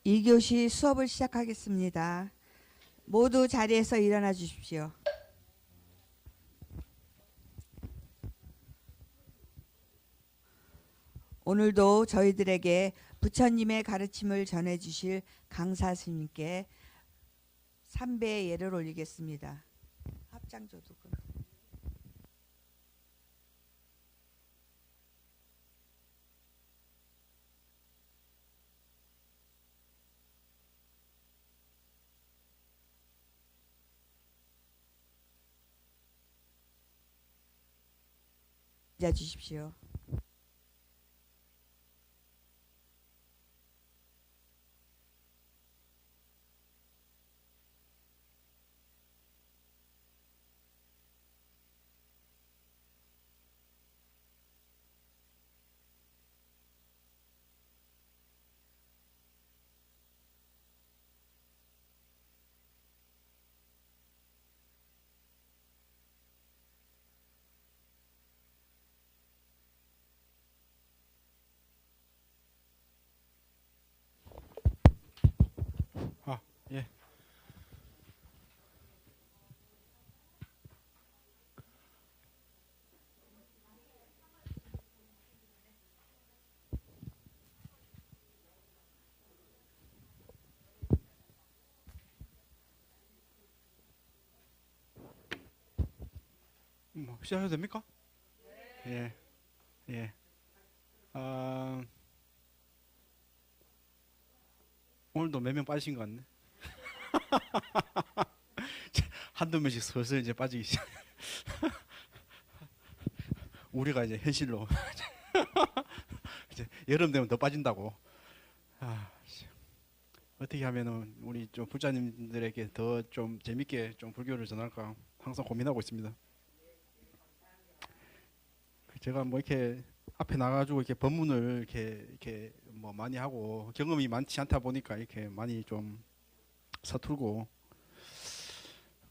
2교시 수업을 시작하겠습니다. 모두 자리에서 일어나 주십시오. 오늘도 저희들에게 부처님의 가르침을 전해 주실 강사 스님께 삼배의 예를 올리겠습니다. 합장조도 앉아 주십시오. 예. 시작해도 됩니까? 예. 예. 아, 오늘도 몇 명 빠지신 것 같네. 한두 명씩 슬슬 이제 빠지기 시작. 우리가 이제 현실로 이제 여름 되면 더 빠진다고. 아, 어떻게 하면은 우리 좀 불자님들에게 더 좀 재밌게 좀 불교를 전할까 항상 고민하고 있습니다. 제가 뭐 이렇게 앞에 나가지고 이렇게 법문을 이렇게 뭐 많이 하고 경험이 많지 않다 보니까 이렇게 많이 좀 서툴고,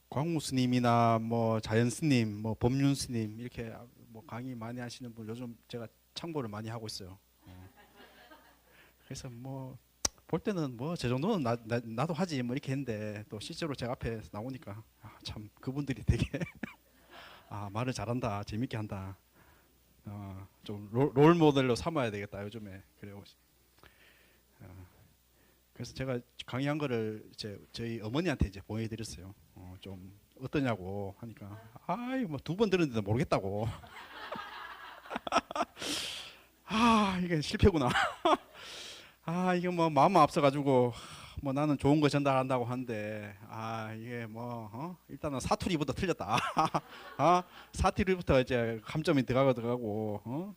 광우 스님이나 뭐 자연 스님, 뭐 법륜 스님 이렇게 뭐 강의 많이 하시는 분 요즘 제가 참고를 많이 하고 있어요. 그래서 뭐 볼 때는 뭐 저 정도는 나도 하지 뭐 이렇게 했는데, 또 실제로 제가 앞에 나오니까 참 그분들이 되게 말을 잘한다, 재밌게 한다. 좀 롤 모델로 삼아야 되겠다 요즘에. 그래요. 그래서 제가 강의한 거를 저희 어머니한테 이제 보여드렸어요. 좀 어떠냐고 하니까 뭐 두 번 들었는데도 모르겠다고. 이게 실패구나. 이게 뭐 마음 앞서가지고 뭐 나는 좋은 거 전달한다고 하는데 이게 뭐 일단은 사투리부터 틀렸다. 사투리부터 이제 감점이 들어가고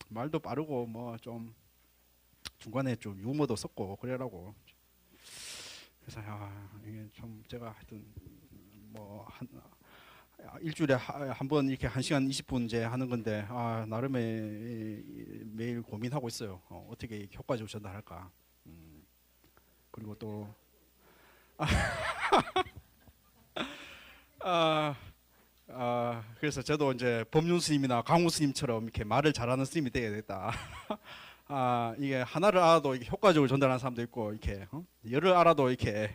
말도 빠르고 뭐 좀 중간에 좀 유머도 섞고 그래라고. 그래서 이게 좀 제가 하여튼 뭐 일주일에 한 번 이렇게 1시간 20분 이제 하는 건데 나름의 매일 고민하고 있어요. 어떻게 효과적으로 전달할까. 그리고 또 아, 그래서 저도 이제 법륜 스님이나 강우 스님처럼 이렇게 말을 잘하는 스님이 되야겠다. 이게 하나를 알아도 이게 효과적으로 전달하는 사람도 있고, 이렇게 열을 알아도 이렇게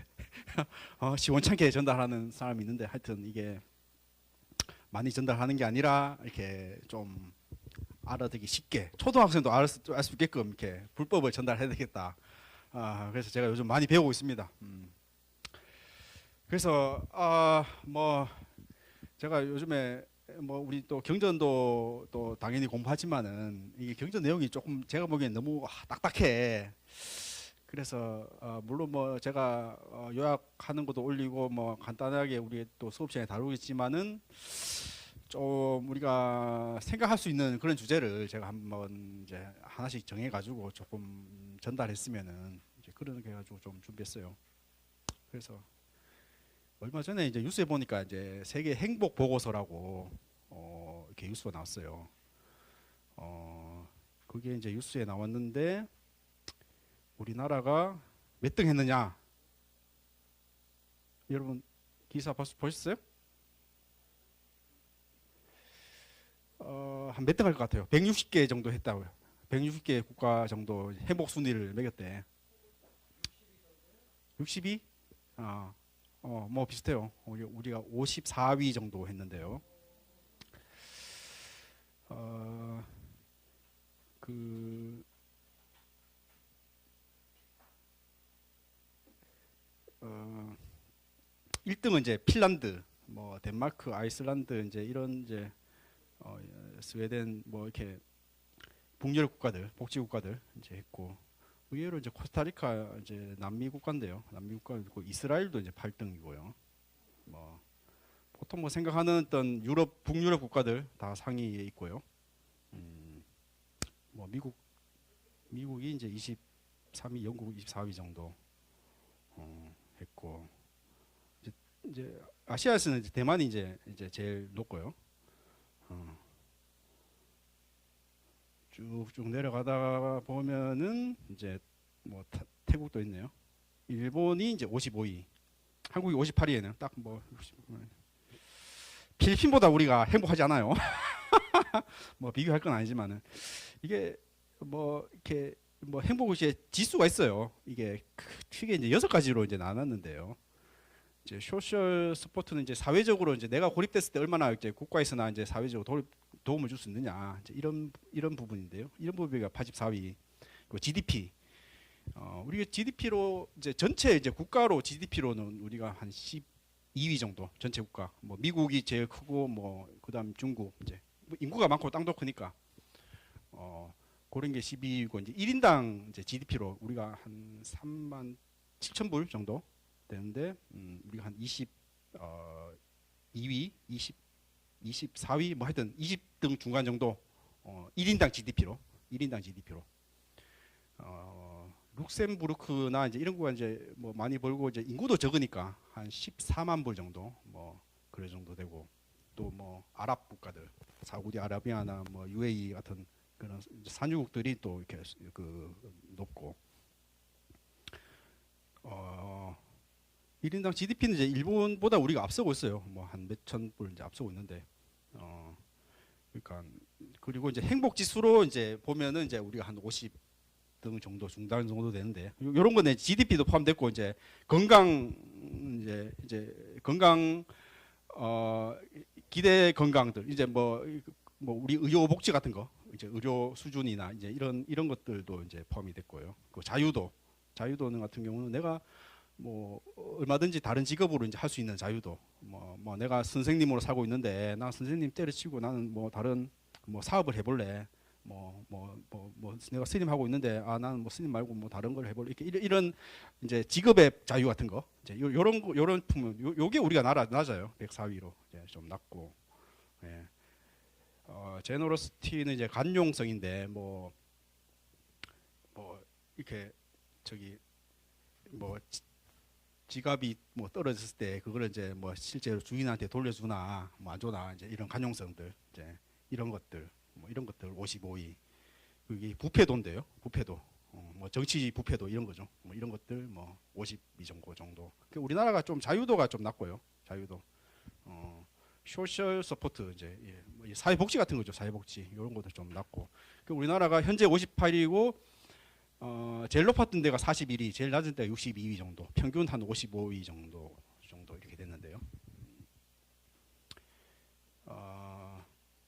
시원찮게 전달하는 사람이 있는데, 하여튼 이게 많이 전달하는 게 아니라 이렇게 좀 알아듣기 쉽게 초등학생도 알 수 있게끔 이렇게 불법을 전달해야 되겠다. 그래서 제가 요즘 많이 배우고 있습니다. 그래서 뭐 제가 요즘에 뭐 우리 또 경전도 또 당연히 공부하지만은 이게 경전 내용이 조금 제가 보기엔 너무 딱딱해. 그래서 물론 뭐 제가 요약하는 것도 올리고 뭐 간단하게 우리 또 수업 시간에 다루겠지만은 좀 우리가 생각할 수 있는 그런 주제를 제가 한번 이제 하나씩 정해가지고 조금 전달했으면은 이제 그런 게 가지고 좀 준비했어요. 그래서 얼마 전에 이제 뉴스에 보니까 이제 세계 행복 보고서라고 이렇게 뉴스가 나왔어요. 그게 이제 뉴스에 나왔는데 우리나라가 몇 등 했느냐? 여러분 기사 보셨어요? 한 몇 등 할 것 같아요? 160개 정도 했다고요. 160개 국가 정도 행복 순위를 매겼대. 62? 뭐 비슷해요. 우리가 54위 정도 했는데요. 그 1등은 이제 핀란드, 뭐 덴마크, 아이슬란드 이제 이런 이제 스웨덴 뭐 이렇게 북유럽 국가들, 복지 국가들 이제 했고 의외로 이제 코스타리카 이제 남미 국가인데요. 남미 국가고 이스라엘도 이제 8등이고요. 뭐 보통 뭐 생각하는 어떤 유럽, 북유럽 국가들 다 상위에 있고요. 뭐 미국이 이제 23위, 영국 24위 정도 했고 이제 아시아에서는 이제 대만이 이제 제일 높고요. 쭉쭉 내려가다 보면은 이제 뭐 태국도 있네요. 일본이 이제 55위, 한국이 58위에는 딱 뭐 필리핀보다 우리가 행복하지 않아요. 뭐 비교할 건 아니지만은 이게 뭐 이렇게 뭐 행복의 지수가 있어요. 이게 크게 이제 6가지로 이제 나눴는데요. 이제 소셜 서포트는 이제 사회적으로 이제 내가 고립됐을 때 얼마나 이제 국가에서나 이제 사회적으로 도움을 줄 수 있느냐 이제 이런 부분인데요. 이런 부분이 84위. 그리고 GDP. 우리가 GDP로 이제 전체 이제 국가로 GDP로는 우리가 한 12위 정도 전체 국가. 뭐 미국이 제일 크고 뭐 그다음 중국 이제 뭐 인구가 많고 땅도 크니까 그런 게 12위고 이제 1인당 이제 GDP로 우리가 한 3만 7천 불 정도 되는데 우리가 한 22위, 24위 뭐 하여튼 20등 중간 정도 1인당 GDP로 룩셈부르크나 이제 이런 거가 이제 뭐 많이 벌고 이제 인구도 적으니까 한 14만 불 정도 뭐 그런 정도 되고 또 뭐 아랍 국가들 사우디아라비아나 뭐 UAE 같은 그런 산유국들이 또 이렇게 그 높고 1인당 GDP는 이제 일본보다 우리가 앞서고 있어요. 뭐 한 몇천 불 이제 앞서고 있는데 그러니까 그리고 이제 행복 지수로 이제 보면은 이제 우리가 한 50등 정도 중간 정도 되는데 요런 거는 GDP도 포함됐고 이제 건강 이제 건강 기대 건강들 이제 뭐 우리 의료 복지 같은 거 이제 의료 수준이나 이제 이런 것들도 이제 포함이 됐고요. 그 자유도는 같은 경우는 내가 뭐 얼마든지 다른 직업으로 이제 할 수 있는 자유도 뭐 내가 선생님으로 살고 있는데 나 선생님 때려치고 나는 뭐 다른 뭐 사업을 해볼래 뭐 내가 스님 하고 있는데 나는 뭐 스님 말고 뭐 다른 걸 해볼래 이렇게 이런 이제 직업의 자유 같은 거 이제 요런 품은 요게 우리가 낮아요. 104위로 이제 좀 낮고 예. 제너러시티는 이제 관용성인데 뭐 이렇게 저기 뭐 지갑이 뭐 떨어졌을 때 그걸 이제 뭐 실제로 주인한테 돌려주나 뭐 안 주나 이제 이런 관용성들 이제 이런 것들 55위 그게 부패도인데요. 부패도 뭐 정치 부패도 이런 거죠. 뭐 이런 것들 뭐 52 정도. 그 우리나라가 좀 자유도가 좀 낮고요. 자유도. 소셜 서포트 이제 뭐 사회복지 같은 거죠. 사회복지 이런 것도 좀 낮고. 그 우리나라가 현재 58위고 제일 높았던 데가 41위, 제일 낮은 데가 62위 정도, 평균 한 55위 정도 이렇게 됐는데요.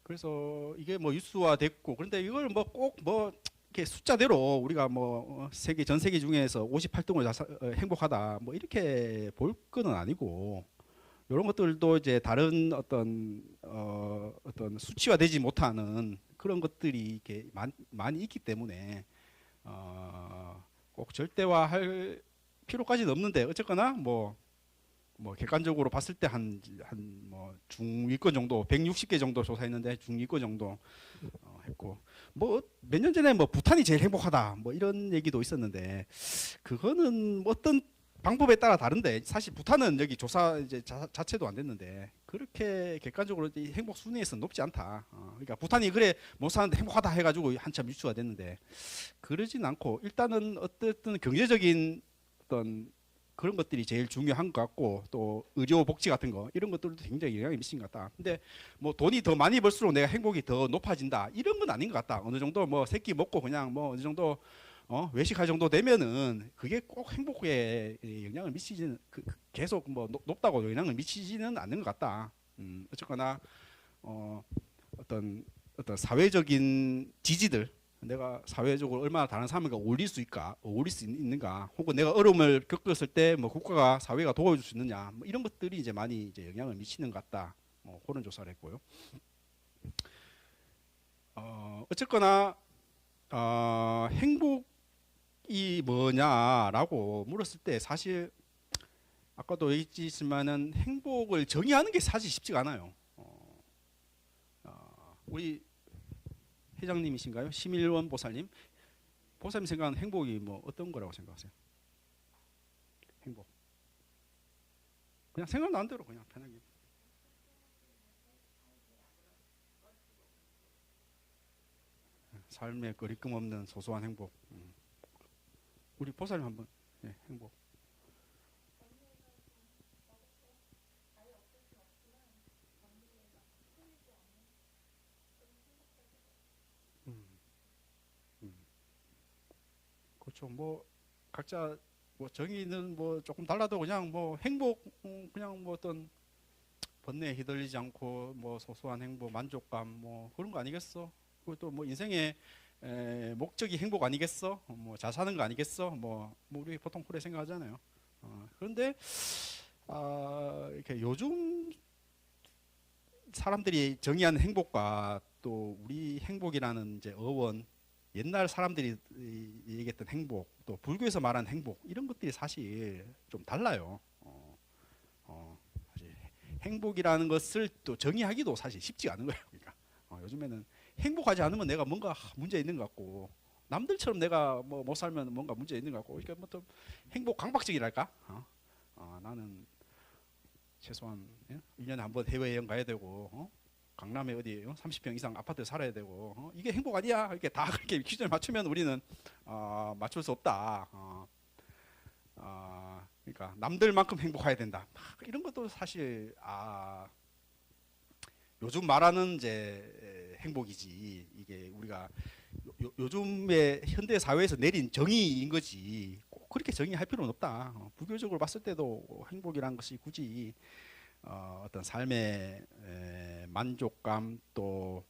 그래서 이게 뭐 유수화됐고 그런데 이걸 뭐 꼭 뭐 이렇게 숫자대로 우리가 뭐 전 세계 중에서 58등을 행복하다 뭐 이렇게 볼 거는 아니고 이런 것들도 이제 다른 어떤 수치화되지 못하는 그런 것들이 이렇게 많이 있기 때문에. 꼭 절대화할 필요까지는 없는데 어쨌거나 뭐 객관적으로 봤을 때 한 뭐 중위권 정도 160개 정도 조사했는데 중위권 정도 했고 뭐 몇 년 전에 뭐 부탄이 제일 행복하다 뭐 이런 얘기도 있었는데 그거는 뭐 어떤 방법에 따라 다른데 사실 부탄은 여기 조사 이제 자체도 안 됐는데 그렇게 객관적으로 행복 순위에서 높지 않다. 그러니까 부탄이 그래 못 사는데 행복하다 해가지고 한참 유추가 됐는데 그러진 않고 일단은 어쨌든 경제적인 어떤 그런 것들이 제일 중요한 것 같고 또 의료 복지 같은 거 이런 것들도 굉장히 영향을 미친 것 같다. 근데 뭐 돈이 더 많이 벌수록 내가 행복이 더 높아진다 이런 건 아닌 것 같다. 어느 정도 뭐 새끼 먹고 그냥 뭐 어느 정도 외식할 정도 되면은 그게 꼭 행복에 영향을 미치지는 계속 뭐 높다고 영향을 미치지는 않는 것 같다. 어쨌거나 어떤 사회적인 지지들, 내가 사회적으로 얼마나 다른 사람과 어울릴 수 있는가, 혹은 내가 어려움을 겪었을 때 뭐 국가가 사회가 도와줄 수 있느냐, 뭐 이런 것들이 이제 많이 이제 영향을 미치는 것 같다. 그런 조사를 했고요. 어쨌거나 행복이 뭐냐라고 물었을 때 사실 아까도 얘기했지만은 행복을 정의하는 게 사실 쉽지가 않아요. 우리 회장님이신가요? 심일원 보살님. 보살님 생각하는 행복이 뭐 어떤 거라고 생각하세요? 행복. 그냥 생각나는 대로 그냥 편하게. 삶에 거리낌 없는 소소한 행복. 우리 보살님 한번 행복. 음, 음. 그렇죠. 뭐 각자 뭐 정의는 뭐 조금 달라도 그냥 뭐 행복, 그냥 뭐 어떤 번뇌에 휘둘리지 않고 뭐 소소한 행복, 만족감 뭐 그런 거 아니겠어? 그것도 뭐 인생의 목적이 행복 아니겠어? 뭐 잘 사는 거 아니겠어? 뭐 우리 보통 그렇게 생각하잖아요. 그런데 이렇게 요즘 사람들이 정의하는 행복과 또 우리 행복이라는 이제 어원, 옛날 사람들이 얘기했던 행복, 또 불교에서 말하는 행복, 이런 것들이 사실 좀 달라요. 사실 행복이라는 것을 또 정의하기도 사실 쉽지 않은 거예요. 그러니까 요즘에는 행복하지 않으면 내가 뭔가 문제 있는 것 같고, 남들처럼 내가 뭐 못 살면 뭔가 문제 있는 것 같고, 그러니까 뭐 좀 행복 강박증이랄까? 나는 최소한 1년에 한 번 해외여행 가야 되고, 강남에 어디 30평 이상 아파트에 살아야 되고, 이게 행복 아니야? 이렇게 다 그렇게 기준을 맞추면 우리는 맞출 수 없다. 그러니까 남들만큼 행복해야 된다. 이런 것도 사실 요즘 말하는 이제 행복이지, 이게 우리가 요즘의 현대 사회에서 내린 정의인 거지, 꼭 그렇게 정의할 필요는 없다. 불교적으로 봤을 때도 행복이란 것이 굳이 어떤 삶의 만족감, 또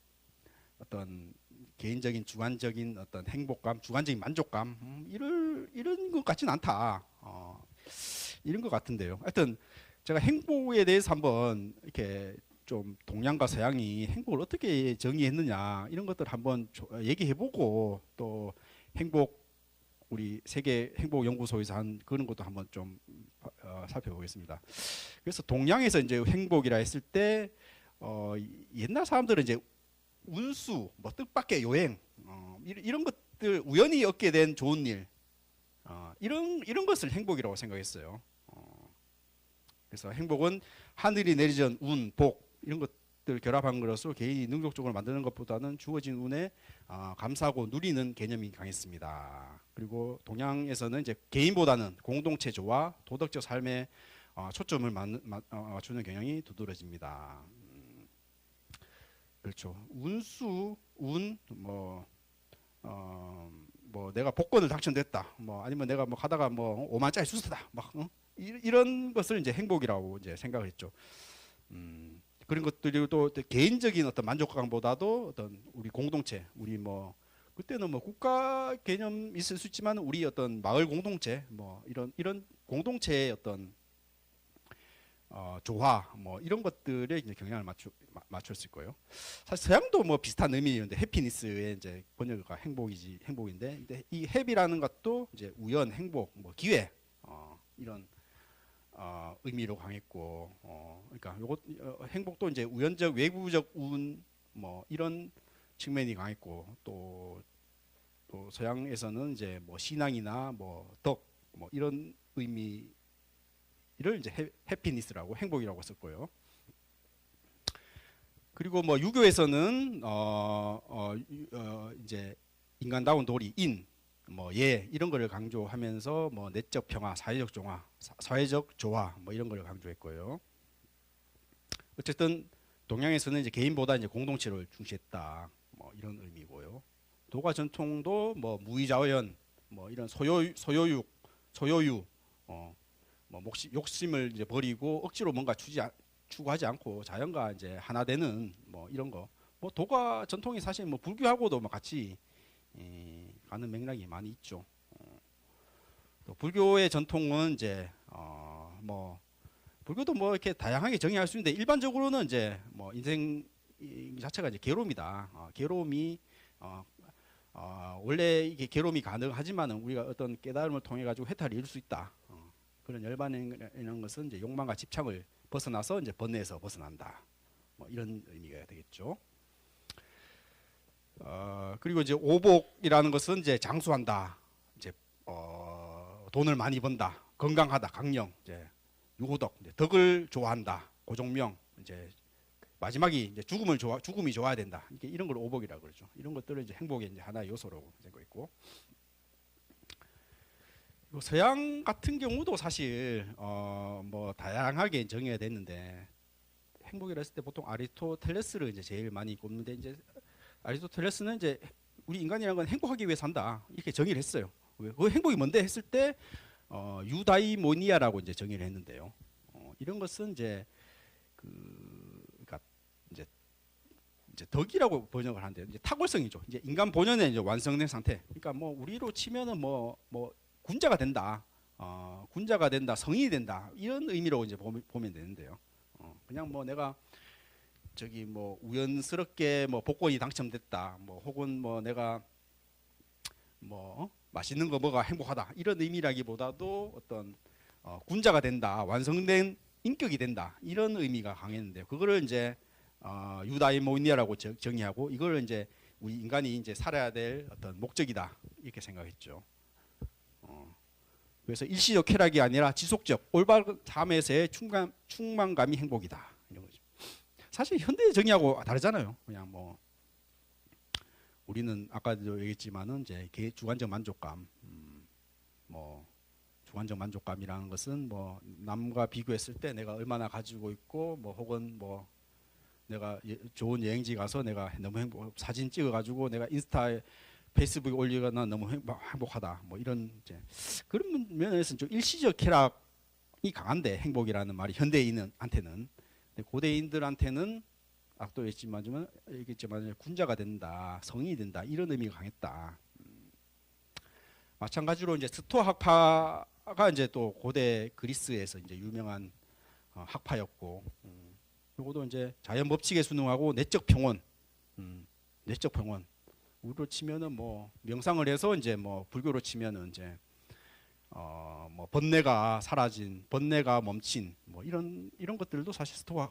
어떤 개인적인 주관적인 어떤 행복감, 주관적인 만족감, 이런 것 같지는 않다. 이런 것 같은데요. 하여튼 제가 행복에 대해서 한번 이렇게 좀 동양과 서양이 행복을 어떻게 정의했느냐, 이런 것들 한번 얘기해보고, 또 행복, 우리 세계 행복 연구소에서 한 그런 것도 한번 좀 살펴보겠습니다. 그래서 동양에서 이제 행복이라 했을 때 옛날 사람들은 이제 운수, 뭐 뜻밖의 여행, 이런 것들, 우연히 얻게 된 좋은 일, 이런 것을 행복이라고 생각했어요. 그래서 행복은 하늘이 내리던 운, 복, 이런 것들 결합한 것으로 개인이 능력적으로 만드는 것보다는 주어진 운에 감사하고 누리는 개념이 강했습니다. 그리고 동양에서는 이제 개인보다는 공동체 조화, 도덕적 삶에 초점을 맞추는 경향이 두드러집니다. 그렇죠. 운수, 뭐 내가 복권을 당첨됐다, 뭐 아니면 내가 뭐 가다가 뭐 5만짜리 주스다, 막 이런 것을 이제 행복이라고 이제 생각을 했죠. 그런 것들이 또 개인적인 어떤 만족감보다도 어떤 우리 공동체, 우리 뭐 그때는 뭐 국가 개념 있을 수 있지만 우리 어떤 마을 공동체, 뭐 이런 공동체의 어떤 조화, 뭐 이런 것들에 이제 경향을 맞췄을 거예요. 사실 서양도 뭐 비슷한 의미인데, 해피니스의 이제 번역가 행복인데, 근데 이 해피라는 것도 이제 우연, 행복, 뭐 기회, 이런 의미로 강했고, 그러니까 행복도 이제 우연적, 외부적 운, 뭐 이런 측면이 강했고, 또 서양에서는 이제 뭐 신앙이나 뭐 덕, 뭐 이런 의미, 이를 이제 해피니스라고, 행복이라고 쓸 거예요. 그리고 뭐 유교에서는 이제 인간다운 도리, 뭐 이런 거를 강조하면서 뭐 내적 평화, 사회적 조화, 뭐 이런 거를 강조했고요. 어쨌든 동양에서는 이제 개인보다 이제 공동체를 중시했다, 뭐 이런 의미고요. 도가 전통도 뭐 무의자연, 뭐 이런 소요유, 뭐 욕심을 이제 버리고 억지로 뭔가 추구하지 않고 자연과 이제 하나 되는 뭐 이런 거. 뭐 도가 전통이 사실 뭐 불교하고도 뭐 같이 가는 맥락이 많이 있죠. 또 불교의 전통은 이제 뭐 불교도 뭐 이렇게 다양하게 정의할 수 있는데 일반적으로는 이제 뭐 인생 자체가 이제 괴로움이다. 괴로움이 원래 이게 괴로움이 가능하지만은 우리가 어떤 깨달음을 통해 가지고 해탈을 이룰 수 있다. 그런 열반이라는 것은 이제 욕망과 집착을 벗어나서 이제 번뇌에서 벗어난다. 뭐 이런 의미가 되겠죠. 그리고 이제 오복이라는 것은 이제 장수한다. 이제 돈을 많이 번다. 건강하다. 강령. 이제 유호덕. 이제 덕을 좋아한다. 고종명. 이제 마지막이 이제 죽음이 좋아야 된다. 이런 걸 오복이라고 그러죠. 이런 것들을 이제 행복의 이제 하나의 요소로 생각했고. 서양 같은 경우도 사실 뭐 다양하게 정의가 됐는데 행복이라 했을 때 보통 아리스토텔레스를 이제 제일 많이 꼽는데 이제 아리스토텔레스는 이제 우리 인간이라는 건 행복하기 위해 산다 이렇게 정의를 했어요. 그 행복이 뭔데 했을 때 유다이모니아라고 이제 정의를 했는데요. 이런 것은 이제 그러니까 이제 덕이라고 번역을 하는데 이제 탁월성이죠. 이제 인간 본연의 이제 완성된 상태. 그러니까 뭐 우리로 치면은 뭐 군자가 된다, 군자가 된다, 성인이 된다 이런 의미로 이제 보면 되는데요. 그냥 뭐 내가 저기 뭐 우연스럽게 뭐 복권이 당첨됐다, 뭐 혹은 뭐 내가 뭐 맛있는 거 먹어 행복하다 이런 의미라기보다도 어떤 군자가 된다, 완성된 인격이 된다 이런 의미가 강했는데 그거를 이제 유다이모니아라고 정의하고 이걸 이제 우리 인간이 이제 살아야 될 어떤 목적이다 이렇게 생각했죠. 그래서 일시적 쾌락이 아니라 지속적 올바른 삶에서의 충만감이 행복이다 이런 거죠. 사실 현대 정의하고 다르잖아요. 그냥 뭐 우리는 아까도 얘기했지만은 이제 주관적 만족감, 뭐 주관적 만족감이라는 것은 뭐 남과 비교했을 때 내가 얼마나 가지고 있고 뭐 혹은 뭐 내가 좋은 여행지 가서 내가 너무 사진 찍어가지고 내가 인스타에 페이스북에 올리거나 너무 행복하다 뭐 이런 이제 그런 면에서는 좀 일시적 쾌락이 강한데 행복이라는 말이 현대인한테는 고대인들한테는 아까도 얘기했지만 군자가 된다 성인이 된다 이런 의미가 강했다. 마찬가지로 이제 스토아 학파가 이제 또 고대 그리스에서 이제 유명한 학파였고 이것도 이제 자연 법칙에 순응하고 내적 평온, 내적 평온 우리로 치면은 뭐 명상을 해서 이제 뭐 불교로 치면은 이제 뭐 번뇌가 사라진, 번뇌가 멈춘 뭐 이런 것들도 사실 스토아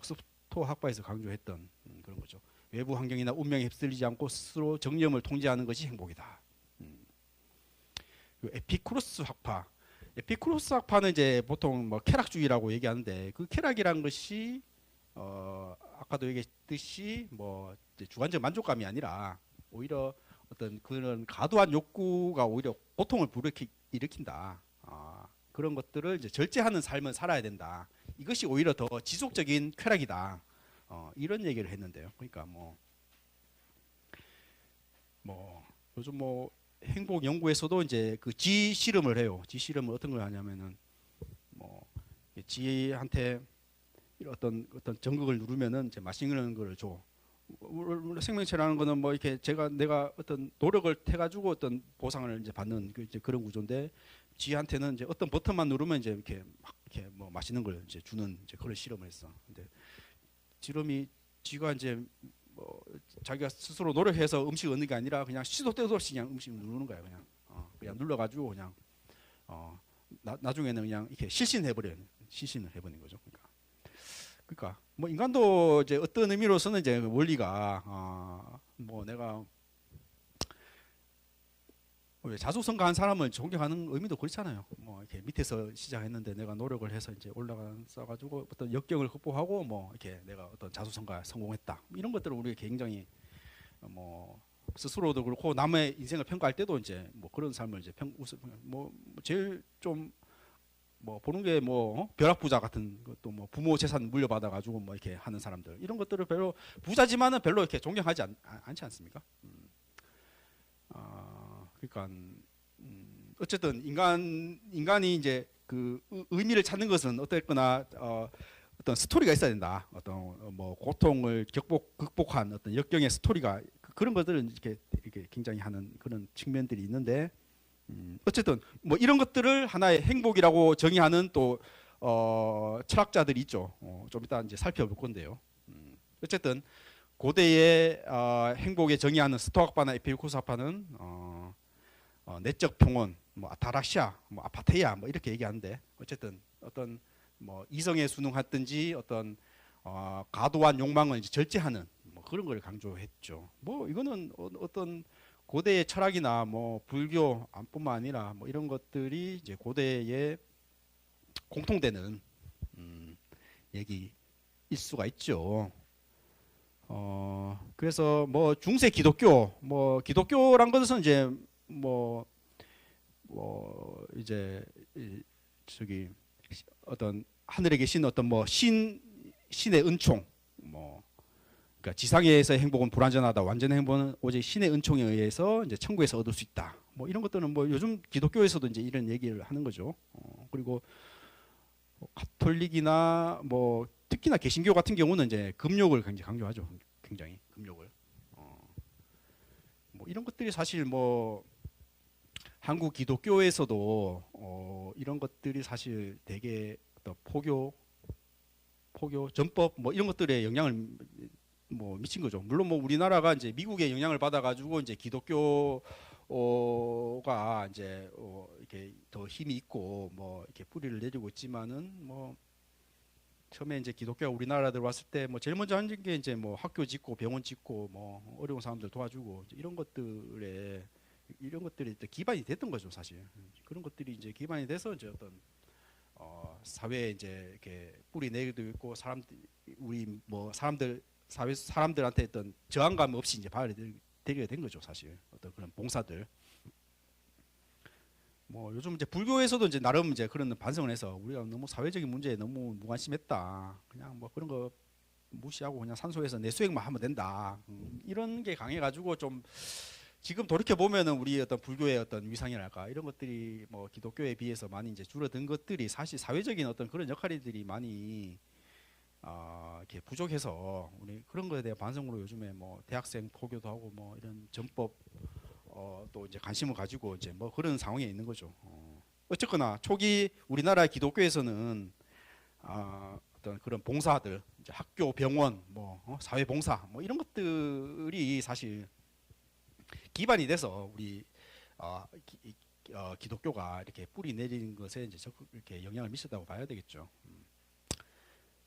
학파에서 강조했던 그런 거죠. 외부 환경이나 운명에 휩쓸리지 않고 스스로 정념을 통제하는 것이 행복이다. 에피쿠로스 학파, 에피쿠로스 학파는 이제 보통 뭐 쾌락주의라고 얘기하는데 그 쾌락이란 것이 아까도 얘기했듯이 뭐 주관적 만족감이 아니라 오히려 어떤 그런 과도한 욕구가 오히려 고통을 일으킨다. 그런 것들을 이제 절제하는 삶을 살아야 된다. 이것이 오히려 더 지속적인 쾌락이다. 이런 얘기를 했는데요. 그러니까 뭐 요즘 뭐 행복 연구에서도 이제 그 지 실험을 해요. 지 실험은 어떤 걸 하냐면은 뭐 지한테 어떤 전극을 누르면은 이제 맛있는 걸 줘. 생명체라는 거는 뭐 이렇게 내가 어떤 노력을 해가지고 어떤 보상을 이제 받는 그런 구조인데 지한테는 이제 어떤 버튼만 누르면 이제 이렇게 뭐 맛있는 걸 이제 주는 이제 그런 실험을 했어. 근데 지가 이제 뭐 자기가 스스로 노력해서 음식 얻는 게 아니라 그냥 시도 때도 없이 그냥 음식을 누르는 거야. 그냥 눌러가지고 그냥 나중에는 그냥 이렇게 실신을 해버린 거죠. 그러니까 뭐 인간도 이제 어떤 의미로서는 이제 원리가 뭐 내가 자수성가한 사람을 존경하는 의미도 그렇잖아요. 뭐 이렇게 밑에서 시작했는데 내가 노력을 해서 이제 올라가서 어떤 역경을 극복하고 뭐 이렇게 내가 어떤 자수성가에 성공했다. 이런 것들을 우리가 굉장히 뭐 스스로도 그렇고 남의 인생을 평가할 때도 이제 뭐 그런 삶을 이제 뭐 제일 좀 뭐 보는 게 뭐 벼락부자 같은 것도 뭐 부모 재산 물려받아 가지고 뭐 이렇게 하는 사람들 이런 것들을 별로 부자지만은 별로 이렇게 존경하지 않지 않습니까? 그러니까 어쨌든 인간이 이제 그 의미를 찾는 것은 어쨌거나 어떤 스토리가 있어야 된다. 어떤 뭐 고통을 극복한 어떤 역경의 스토리가 그런 것들은 이렇게 굉장히 하는 그런 측면들이 있는데 어쨌든 뭐 이런 것들을 하나의 행복이라고 정의하는 또 철학자들이 있죠. 좀 이따 이제 살펴볼 건데요. 어쨌든 고대의 행복에 정의하는 스토아파나 에피쿠스파는 내적 평온, 뭐 아타락시아, 뭐 아파테이아 뭐 이렇게 얘기하는데 어쨌든 어떤 뭐 이성에 순응하든지 어떤 과도한 욕망을 이제 절제하는 뭐 그런 걸 강조했죠. 뭐 이거는 어떤 고대의 철학이나 뭐 불교 뿐만 아니라 뭐 이런 것들이 이제 고대의 공통되는 얘기일 수가 있죠. 그래서 뭐 중세 기독교, 뭐 기독교란 것은 이제 뭐 이제 저기 어떤 하늘에 계신 어떤 뭐 신의 은총, 뭐 그러니까 지상에서의 행복은 불완전하다, 완전한 행복은 오직 신의 은총에 의해서 이제 천국에서 얻을 수 있다. 뭐 이런 것들은 뭐 요즘 기독교에서도 이제 이런 얘기를 하는 거죠. 그리고 가톨릭이나 뭐 특히나 개신교 같은 경우는 이제 금욕을 굉장히 강조하죠. 굉장히 금욕을. 뭐 이런 것들이 사실 뭐 한국 기독교에서도 이런 것들이 사실 되게 어떤 포교, 전법 뭐 이런 것들에 영향을 뭐 미친 거죠. 물론 뭐 우리나라가 이제 미국의 영향을 받아가지고 이제 기독교가 이제 이렇게 더 힘이 있고 뭐 이렇게 뿌리를 내리고 있지만은 뭐 처음에 이제 기독교가 우리나라 들어왔을 때 뭐 제일 먼저 하는 게 이제 뭐 학교 짓고 병원 짓고 뭐 어려운 사람들 도와주고 이런 것들이 기반이 됐던 거죠 사실. 그런 것들이 이제 기반이 돼서 이제 어떤 사회에 이제 이렇게 뿌리 내리고 있고 우리 뭐 사람들한테 어떤 저항감 없이 이제 받아들이게 된 거죠 사실. 어떤 그런 봉사들. 뭐 요즘 이제 불교에서도 이제 나름 이제 그런 반성을 해서 우리가 너무 사회적인 문제에 너무 무관심했다. 그냥 뭐 그런 거 무시하고 그냥 산소에서 내수행만 하면 된다. 이런 게 강해가지고 좀 지금 돌이켜 보면은 우리 어떤 불교의 어떤 위상이랄까 이런 것들이 뭐 기독교에 비해서 많이 이제 줄어든 것들이 사실 사회적인 어떤 그런 역할들이 많이 이렇게 부족해서 우리 그런 거에 대한 반성으로 요즘에 뭐 대학생 포교도 하고 뭐 이런 전법 또 이제 관심을 가지고 이제 뭐 그런 상황에 있는 거죠. 어쨌거나 초기 우리나라 기독교에서는 어떤 그런 봉사들, 이제 학교, 병원, 뭐 사회 봉사, 뭐 이런 것들이 사실 기반이 돼서 우리 기독교가 이렇게 뿌리 내리는 것에 이제 적극 이렇게 영향을 미쳤다고 봐야 되겠죠.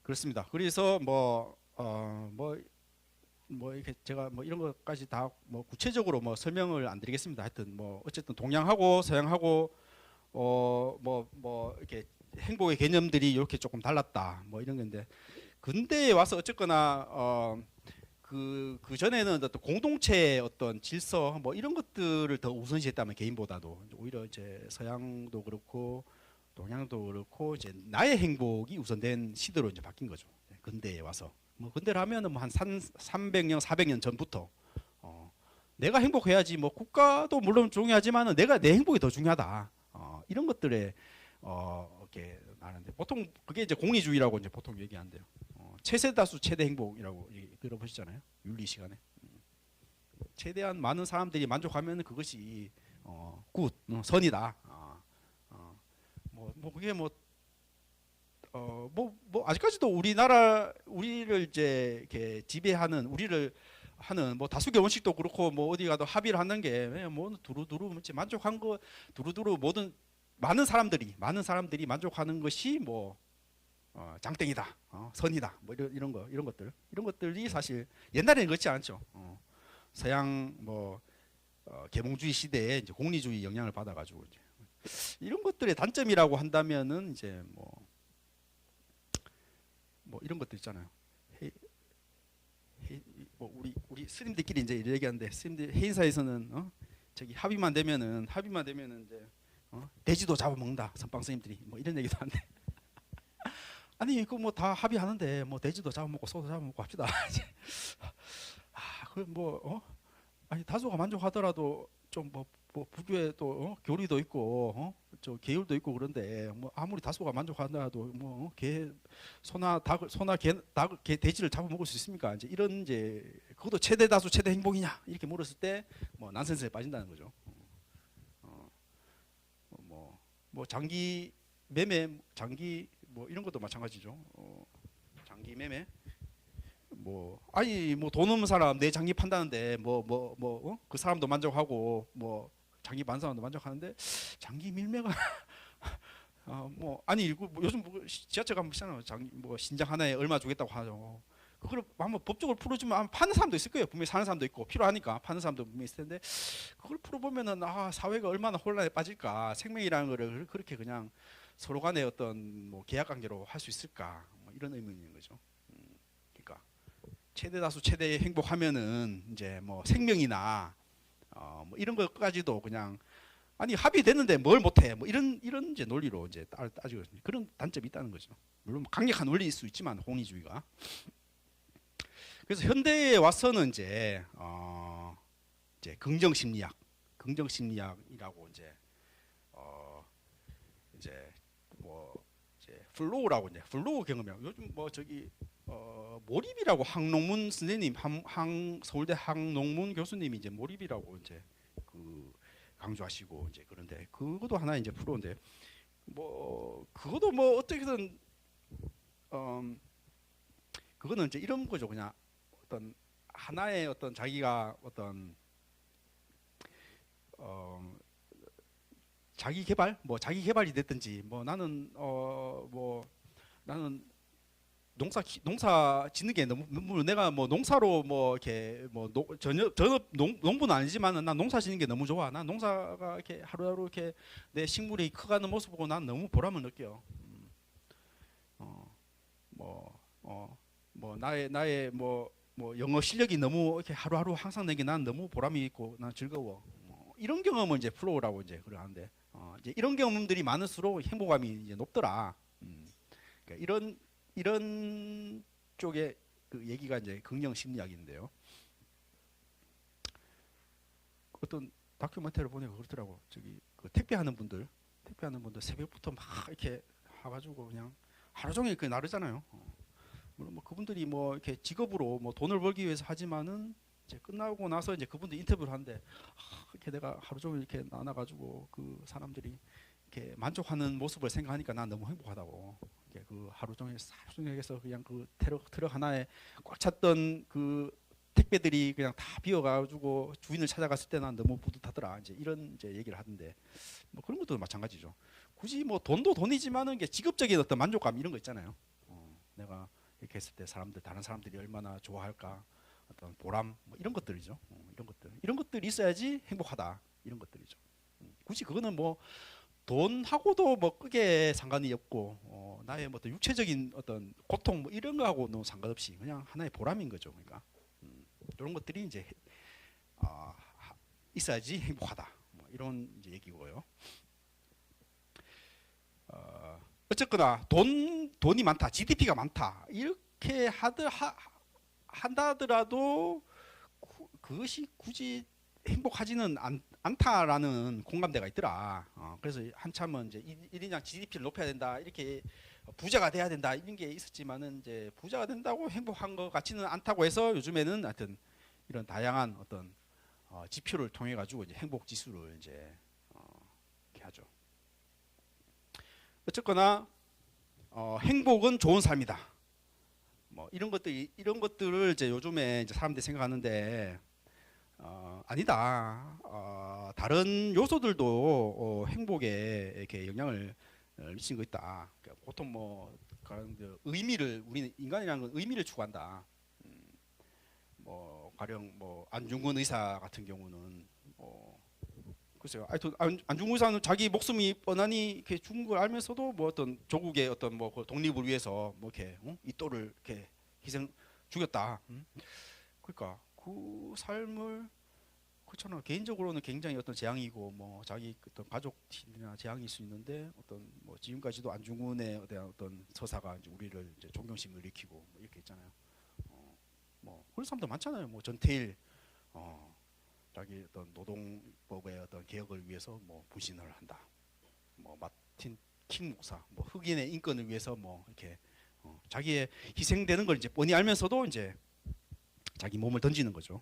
그렇습니다. 그래서 뭐 이렇게 제가 뭐 이런 것까지 다 뭐 구체적으로 뭐 설명을 안 드리겠습니다. 하여튼 뭐 어쨌든 동양하고 서양하고 뭐 이렇게 행복의 개념들이 이렇게 조금 달랐다. 뭐 이런 건데 근대에 와서 어쨌거나 그 전에는 어떤 공동체의 어떤 질서 뭐 이런 것들을 더 우선시했다면 개인보다도 오히려 이제 서양도 그렇고 동양도 그렇고 이제 나의 행복이 우선된 시대로 이제 바뀐 거죠. 근대에 와서. 뭐 근대로 하면은 뭐 한 300년, 400년 전부터 내가 행복해야지. 뭐 국가도 물론 중요하지만은 내가 내 행복이 더 중요하다. 이런 것들에 이렇게 나는데 보통 그게 이제 공리주의라고 이제 보통 얘기하는데요. 최세다수 최대 행복이라고 들어보시잖아요. 윤리 시간에. 최대한 많은 사람들이 만족하면 그것이 굿, 선이다. 뭐 그게 뭐 아직까지도 우리를 이제 이렇게 지배하는 우리를 하는 뭐 다수결 원칙도 그렇고 뭐 어디 가도 합의를 하는 게 뭐 두루두루 만족한 거 두루두루 모든 많은 사람들이 만족하는 것이 뭐 장땡이다, 선이다, 뭐 이런 것들이 사실 옛날에는 그렇지 않죠. 서양 뭐 계몽주의 시대에 이제 공리주의 영향을 받아가지고 이제 이런 것들의 단점이라고 한다면은 이제 뭐 이런 것들 있잖아요. 뭐 우리 스님들끼리 이제 얘기하는데 스님들 해인사에서는 저기 합의만 되면은 이제 돼지도 잡아먹는다 선방 스님들이 뭐 이런 얘기도 하는데 아니 그 뭐 다 합의하는데 뭐 돼지도 잡아먹고 소도 잡아먹고 합시다. 그 뭐 아니 다수가 만족하더라도 좀 뭐 뭐 부교에 또 교리도 있고 저 계율도 있고 그런데 뭐 아무리 다수가 만족한다도 뭐개 소나 닭 소나 개 돼지를 잡아먹을 수 있습니까? 이제 이런 이제 그것도 최대 다수 최대 행복이냐 이렇게 물었을 때 뭐 난센스에 빠진다는 거죠. 뭐 장기 매매 장기 뭐 이런 것도 마찬가지죠. 장기 매매 뭐 아니 뭐 돈 없는 사람 내 장기 판다는데 그 사람도 만족하고 뭐 장기 반 사람도 만족하는데 장기 밀매가 뭐 아니 뭐 요즘 뭐 지하철 가면 비싸잖아요. 장기 뭐 신장 하나에 얼마 주겠다고 하죠. 그걸 한번 법적으로 풀어주면 아마 파는 사람도 있을 거예요. 분명히 사는 사람도 있고 필요하니까 파는 사람도 분명히 있을 텐데 그걸 풀어보면은 사회가 얼마나 혼란에 빠질까. 생명이라는 거를 그렇게 그냥 서로 간에 어떤 뭐 계약 관계로 할 수 있을까 뭐 이런 의문이 있는 거죠. 그러니까 최대 다수 최대 행복하면은 이제 뭐 생명이나 뭐 이런 것까지도 그냥 아니 합의됐는데 뭘 못해 뭐 이런 이제 논리로 이제 따지고 그런 단점이 있다는 거죠. 물론 강력한 원리일 수 있지만 공리주의가. 그래서 현대에 와서는 이제 긍정 심리학이라고 이제 뭐 이제 플로우 경험이라고 요즘 뭐 저기 몰입이라고 항농문 선생님 서울대 항농문 교수님이 이제 몰입이라고 이제 그 강조하시고 이제 그런데 그것도 하나 이제 프로인데 뭐 그것도 뭐 어떻게든 그거는 이제 이런 거죠. 그냥 어떤 하나의 어떤 자기가 어떤 자기 개발이 됐든지 뭐 나는 나는 농사 짓는 게 너무 내가 뭐 농사로 뭐 이렇게 뭐 전업 농부는 아니지만은 난 농사 짓는 게 너무 좋아. 난 농사가 이렇게 하루하루 이렇게 내 식물이 커가는 모습 보고 난 너무 보람을 느껴. 나의 영어 실력이 너무 이렇게 하루하루 향상 되게 난 너무 보람이 있고 난 즐거워. 이런 경험을 이제 플로우라고 이제 그러는데 이제 이런 경험들이 많을수록 행복감이 이제 높더라. 그러니까 이런 쪽의 그 얘기가 이제 긍정 심리학인데요. 어떤 다큐멘터리를 보니까 그렇더라고. 저기 그 택배하는 분들 새벽부터 막 이렇게 해가지고 그냥 하루 종일 그 나르잖아요. 물론 뭐 그분들이 뭐 이렇게 직업으로 뭐 돈을 벌기 위해서 하지만은 이제 끝나고 나서 이제 그분들 인터뷰를 하는데 이렇게 내가 하루 종일 이렇게 나눠가지고 그 사람들이 이렇게 만족하는 모습을 생각하니까 난 너무 행복하다고. 그 하루 종일 해서 그냥 그 트럭 하나에 꽉 찼던 그 택배들이 그냥 다 비어가지고 주인을 찾아갔을 때 난 너무 뿌듯하더라. 이제 이런 이제 얘기를 하던데 뭐 그런 것도 마찬가지죠. 굳이 뭐 돈도 돈이지만은 게 직업적인 어떤 만족감 이런 거 있잖아요. 내가 이렇게 했을 때 다른 사람들이 얼마나 좋아할까 어떤 보람 뭐 이런 것들이죠. 이런 것들이 있어야지 행복하다 이런 것들이죠. 굳이 그거는 뭐 돈하고도 뭐 크게 상관이 없고 나의 뭐 어떤 육체적인 어떤 고통 뭐 이런 거하고는 상관없이 그냥 하나의 보람인 거죠. 그러니까 이런 것들이 이제 있어야지 행복하다 뭐 이런 이제 얘기고요. 어쨌거나 돈이 많다, GDP가 많다 이렇게 한다더라도 그것이 굳이 행복하지는 않다라는 공감대가 있더라. 그래서 한참은 이제 1인당 GDP를 높여야 된다 이렇게 부자가 돼야 된다 이런 게 있었지만은 이제 부자가 된다고 행복한 것 같지는 않다고 해서 요즘에는 하여튼 이런 다양한 어떤 지표를 통해 가지고 이제 행복 지수를 이제 이렇게 하죠. 어쨌거나 행복은 좋은 삶이다. 뭐 이런 것들을 이제 요즘에 이제 사람들이 생각하는데 아니다. 다른 요소들도 행복에 이렇게 영향을 미치는 거 있다. 그러니까 보통 뭐 우리는 인간이라는 건 의미를 추구한다. 뭐 가령 뭐 안중근 의사 같은 경우는 글쎄요. 안중근 의사는 자기 목숨이 뻔하니 이렇게 죽은 걸 알면서도 뭐 어떤 조국의 어떤 뭐 그 독립을 위해서 뭐 이렇게 이또를 이렇게 죽였다. 그러니까 그 삶을 그렇잖아. 개인적으로는 굉장히 어떤 재앙이고 뭐 자기 어떤 가족이나 재앙일 수 있는데 어떤 뭐 지금까지도 안중근에 대한 어떤 서사가 이제 우리를 이제 존경심을 일으키고 뭐 이렇게 있잖아요. 뭐 그런 사람도 많잖아요. 뭐 전태일 자기 어떤 노동법의 어떤 개혁을 위해서 뭐 분신을 한다. 뭐 마틴 킹 목사, 뭐 흑인의 인권을 위해서 뭐 이렇게 자기의 희생되는 걸 이제 뻔히 알면서도 이제 자기 몸을 던지는 거죠.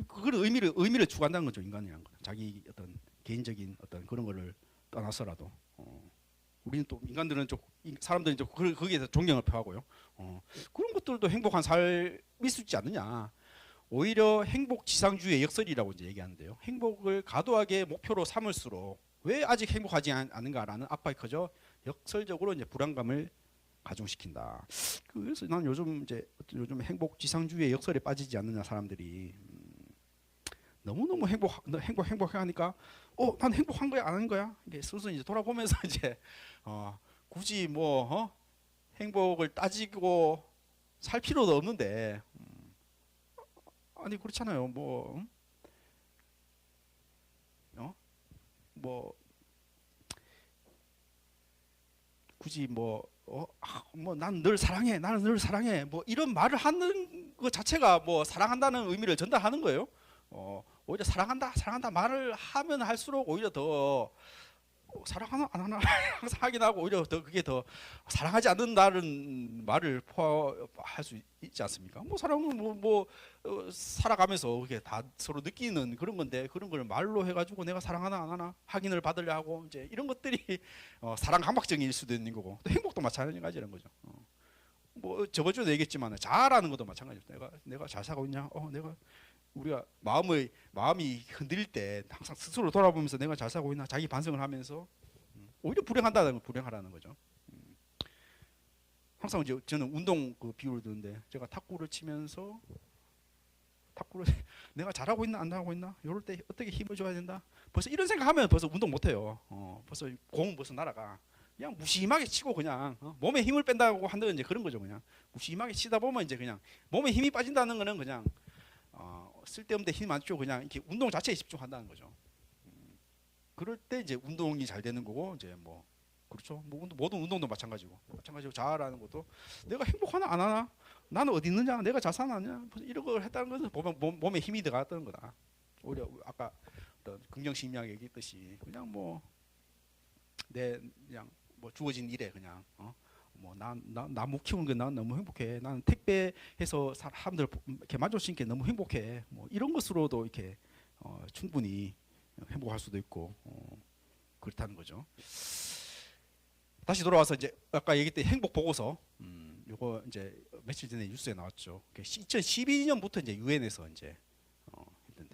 그걸 의미를 추구한다는 거죠. 인간이란 거. 자기 어떤 개인적인 어떤 그런 거를 떠나서라도 우리는 또 인간들은 좀 사람들은 좀 거기에서 존경을 표하고요. 그런 것들도 행복한 삶일 수 있지 않느냐. 오히려 행복 지상주의의 역설이라고 이제 얘기하는데요. 행복을 과도하게 목표로 삼을수록 왜 아직 행복하지 않은가라는 압박이 커져 역설적으로 이제 불안감을 가중시킨다. 그래서 난 요즘 행복 지상주의의 역설에 빠지지 않느냐 사람들이 너무너무 행복하니까 난 행복한 거야 안 한 거야 이게 스스로 이제 돌아보면서 이제 굳이 뭐 행복을 따지고 살 필요도 없는데 아니 그렇잖아요. 뭐 굳이 난 널 사랑해 나는 널 사랑해 뭐 이런 말을 하는 것 자체가 뭐 사랑한다는 의미를 전달하는 거예요. 오히려 사랑한다 말을 하면 할수록 오히려 더 사랑하나 안 하나 항상 하긴 하고 오히려 더 그게 더 사랑하지 않는다는 말을 포함할 수 있지 않습니까? 뭐 사랑은 살아가면서 그게 다 서로 느끼는 그런 건데 그런 걸 말로 해가지고 내가 사랑하나 안 하나 확인을 받으려 하고 이제 이런 것들이 사랑 강박증일 수도 있는 거고 또 행복도 마찬가지라는 거죠. 뭐 저번 주에도 얘기했지만 잘하는 것도 마찬가지입니다. 내가 잘 살고 있냐? 우리가 마음이 흔들릴 때 항상 스스로 돌아보면서 내가 잘 살고 있나 자기 반성을 하면서 오히려 불행하라는 거죠. 항상 이제 저는 운동 그 비유를 드는데 제가 탁구를 치면서 내가 잘하고 있나 안 하고 있나 이럴 때 어떻게 힘을 줘야 된다. 벌써 이런 생각하면 벌써 운동 못 해요. 벌써 공 벌써 날아가. 그냥 무심하게 치고 그냥 몸에 힘을 뺀다고 한다는 이제 그런 거죠. 그냥 무심하게 치다 보면 이제 그냥 몸에 힘이 빠진다는 거는 그냥 쓸데없는 데 힘 안 주고 그냥 이렇게 운동 자체에 집중한다는 거죠. 그럴 때 이제 운동이 잘 되는 거고 이제 뭐 그렇죠. 뭐 모든 운동도 마찬가지고 잘하는 것도 내가 행복하나 안 하나 나는 어디 있느냐 내가 잘 사느냐 이런 걸 했다는 것은 보면 몸에 힘이 들어갔다는 거다. 오히려 아까 어떤 긍정심리학 얘기했듯이 그냥 그냥 주어진 일에 그냥 나무 키우는 게 난 너무 행복해. 나는 택배해서 사람들 이렇게 만족시키는 게 너무 행복해. 뭐 이런 것으로도 이렇게 충분히 행복할 수도 있고 그렇다는 거죠. 다시 돌아와서 이제 아까 얘기했던 행복 보고서 요거 이제 며칠 전에 뉴스에 나왔죠. 2012년부터 이제 유엔에서 이제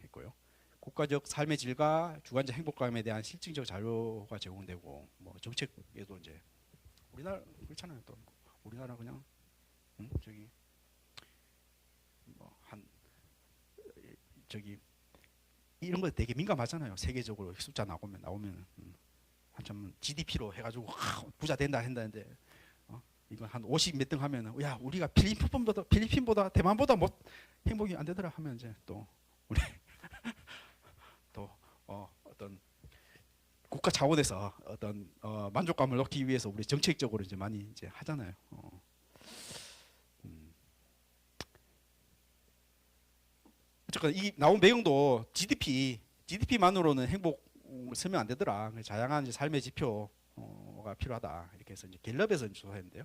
했고요. 국가적 삶의 질과 주관적 행복감에 대한 실증적 자료가 제공되고 뭐 정책에도 이제 우리나라 그렇잖아요. 또 우리나라 그냥 저기 이런 거 되게 민감하잖아요. 세계적으로 숫자 나오면 한참 GDP로 해가지고 부자 된다 한다는데 이거 한 50 몇 등 하면은 야 우리가 필리핀보다 대만보다 못 행복이 안 되더라 하면 이제 또 우리 또 어떤 국가 차원에서 어떤 만족감을 얻기 위해서 우리 정책적으로 이제 많이 이제 하잖아요. 어쨌건 이 나온 배경도 GDP만으로는 행복 설명 안 되더라. 다양한 이제 삶의 지표가 필요하다. 이렇게 해서 이제 갤럽에서 조사했는데요.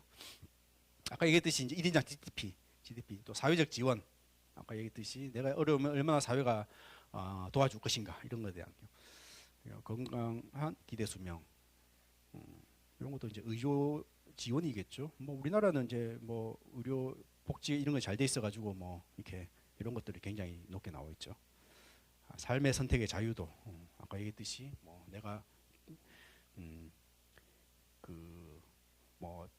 아까 얘기했듯이 이제 1인당 GDP 또 사회적 지원. 아까 얘기했듯이 내가 어려우면 얼마나 사회가 도와줄 것인가 이런 것에 대한 건강한 기대 수명 이런 것도 이제 의료 지원이겠죠. 뭐 우리나라는 이제 뭐 의료 복지 이런 거 잘 돼 있어가지고 뭐 이렇게 이런 것들이 굉장히 높게 나와 있죠. 삶의 선택의 자유도 아까 얘기했듯이 뭐 내가 뭐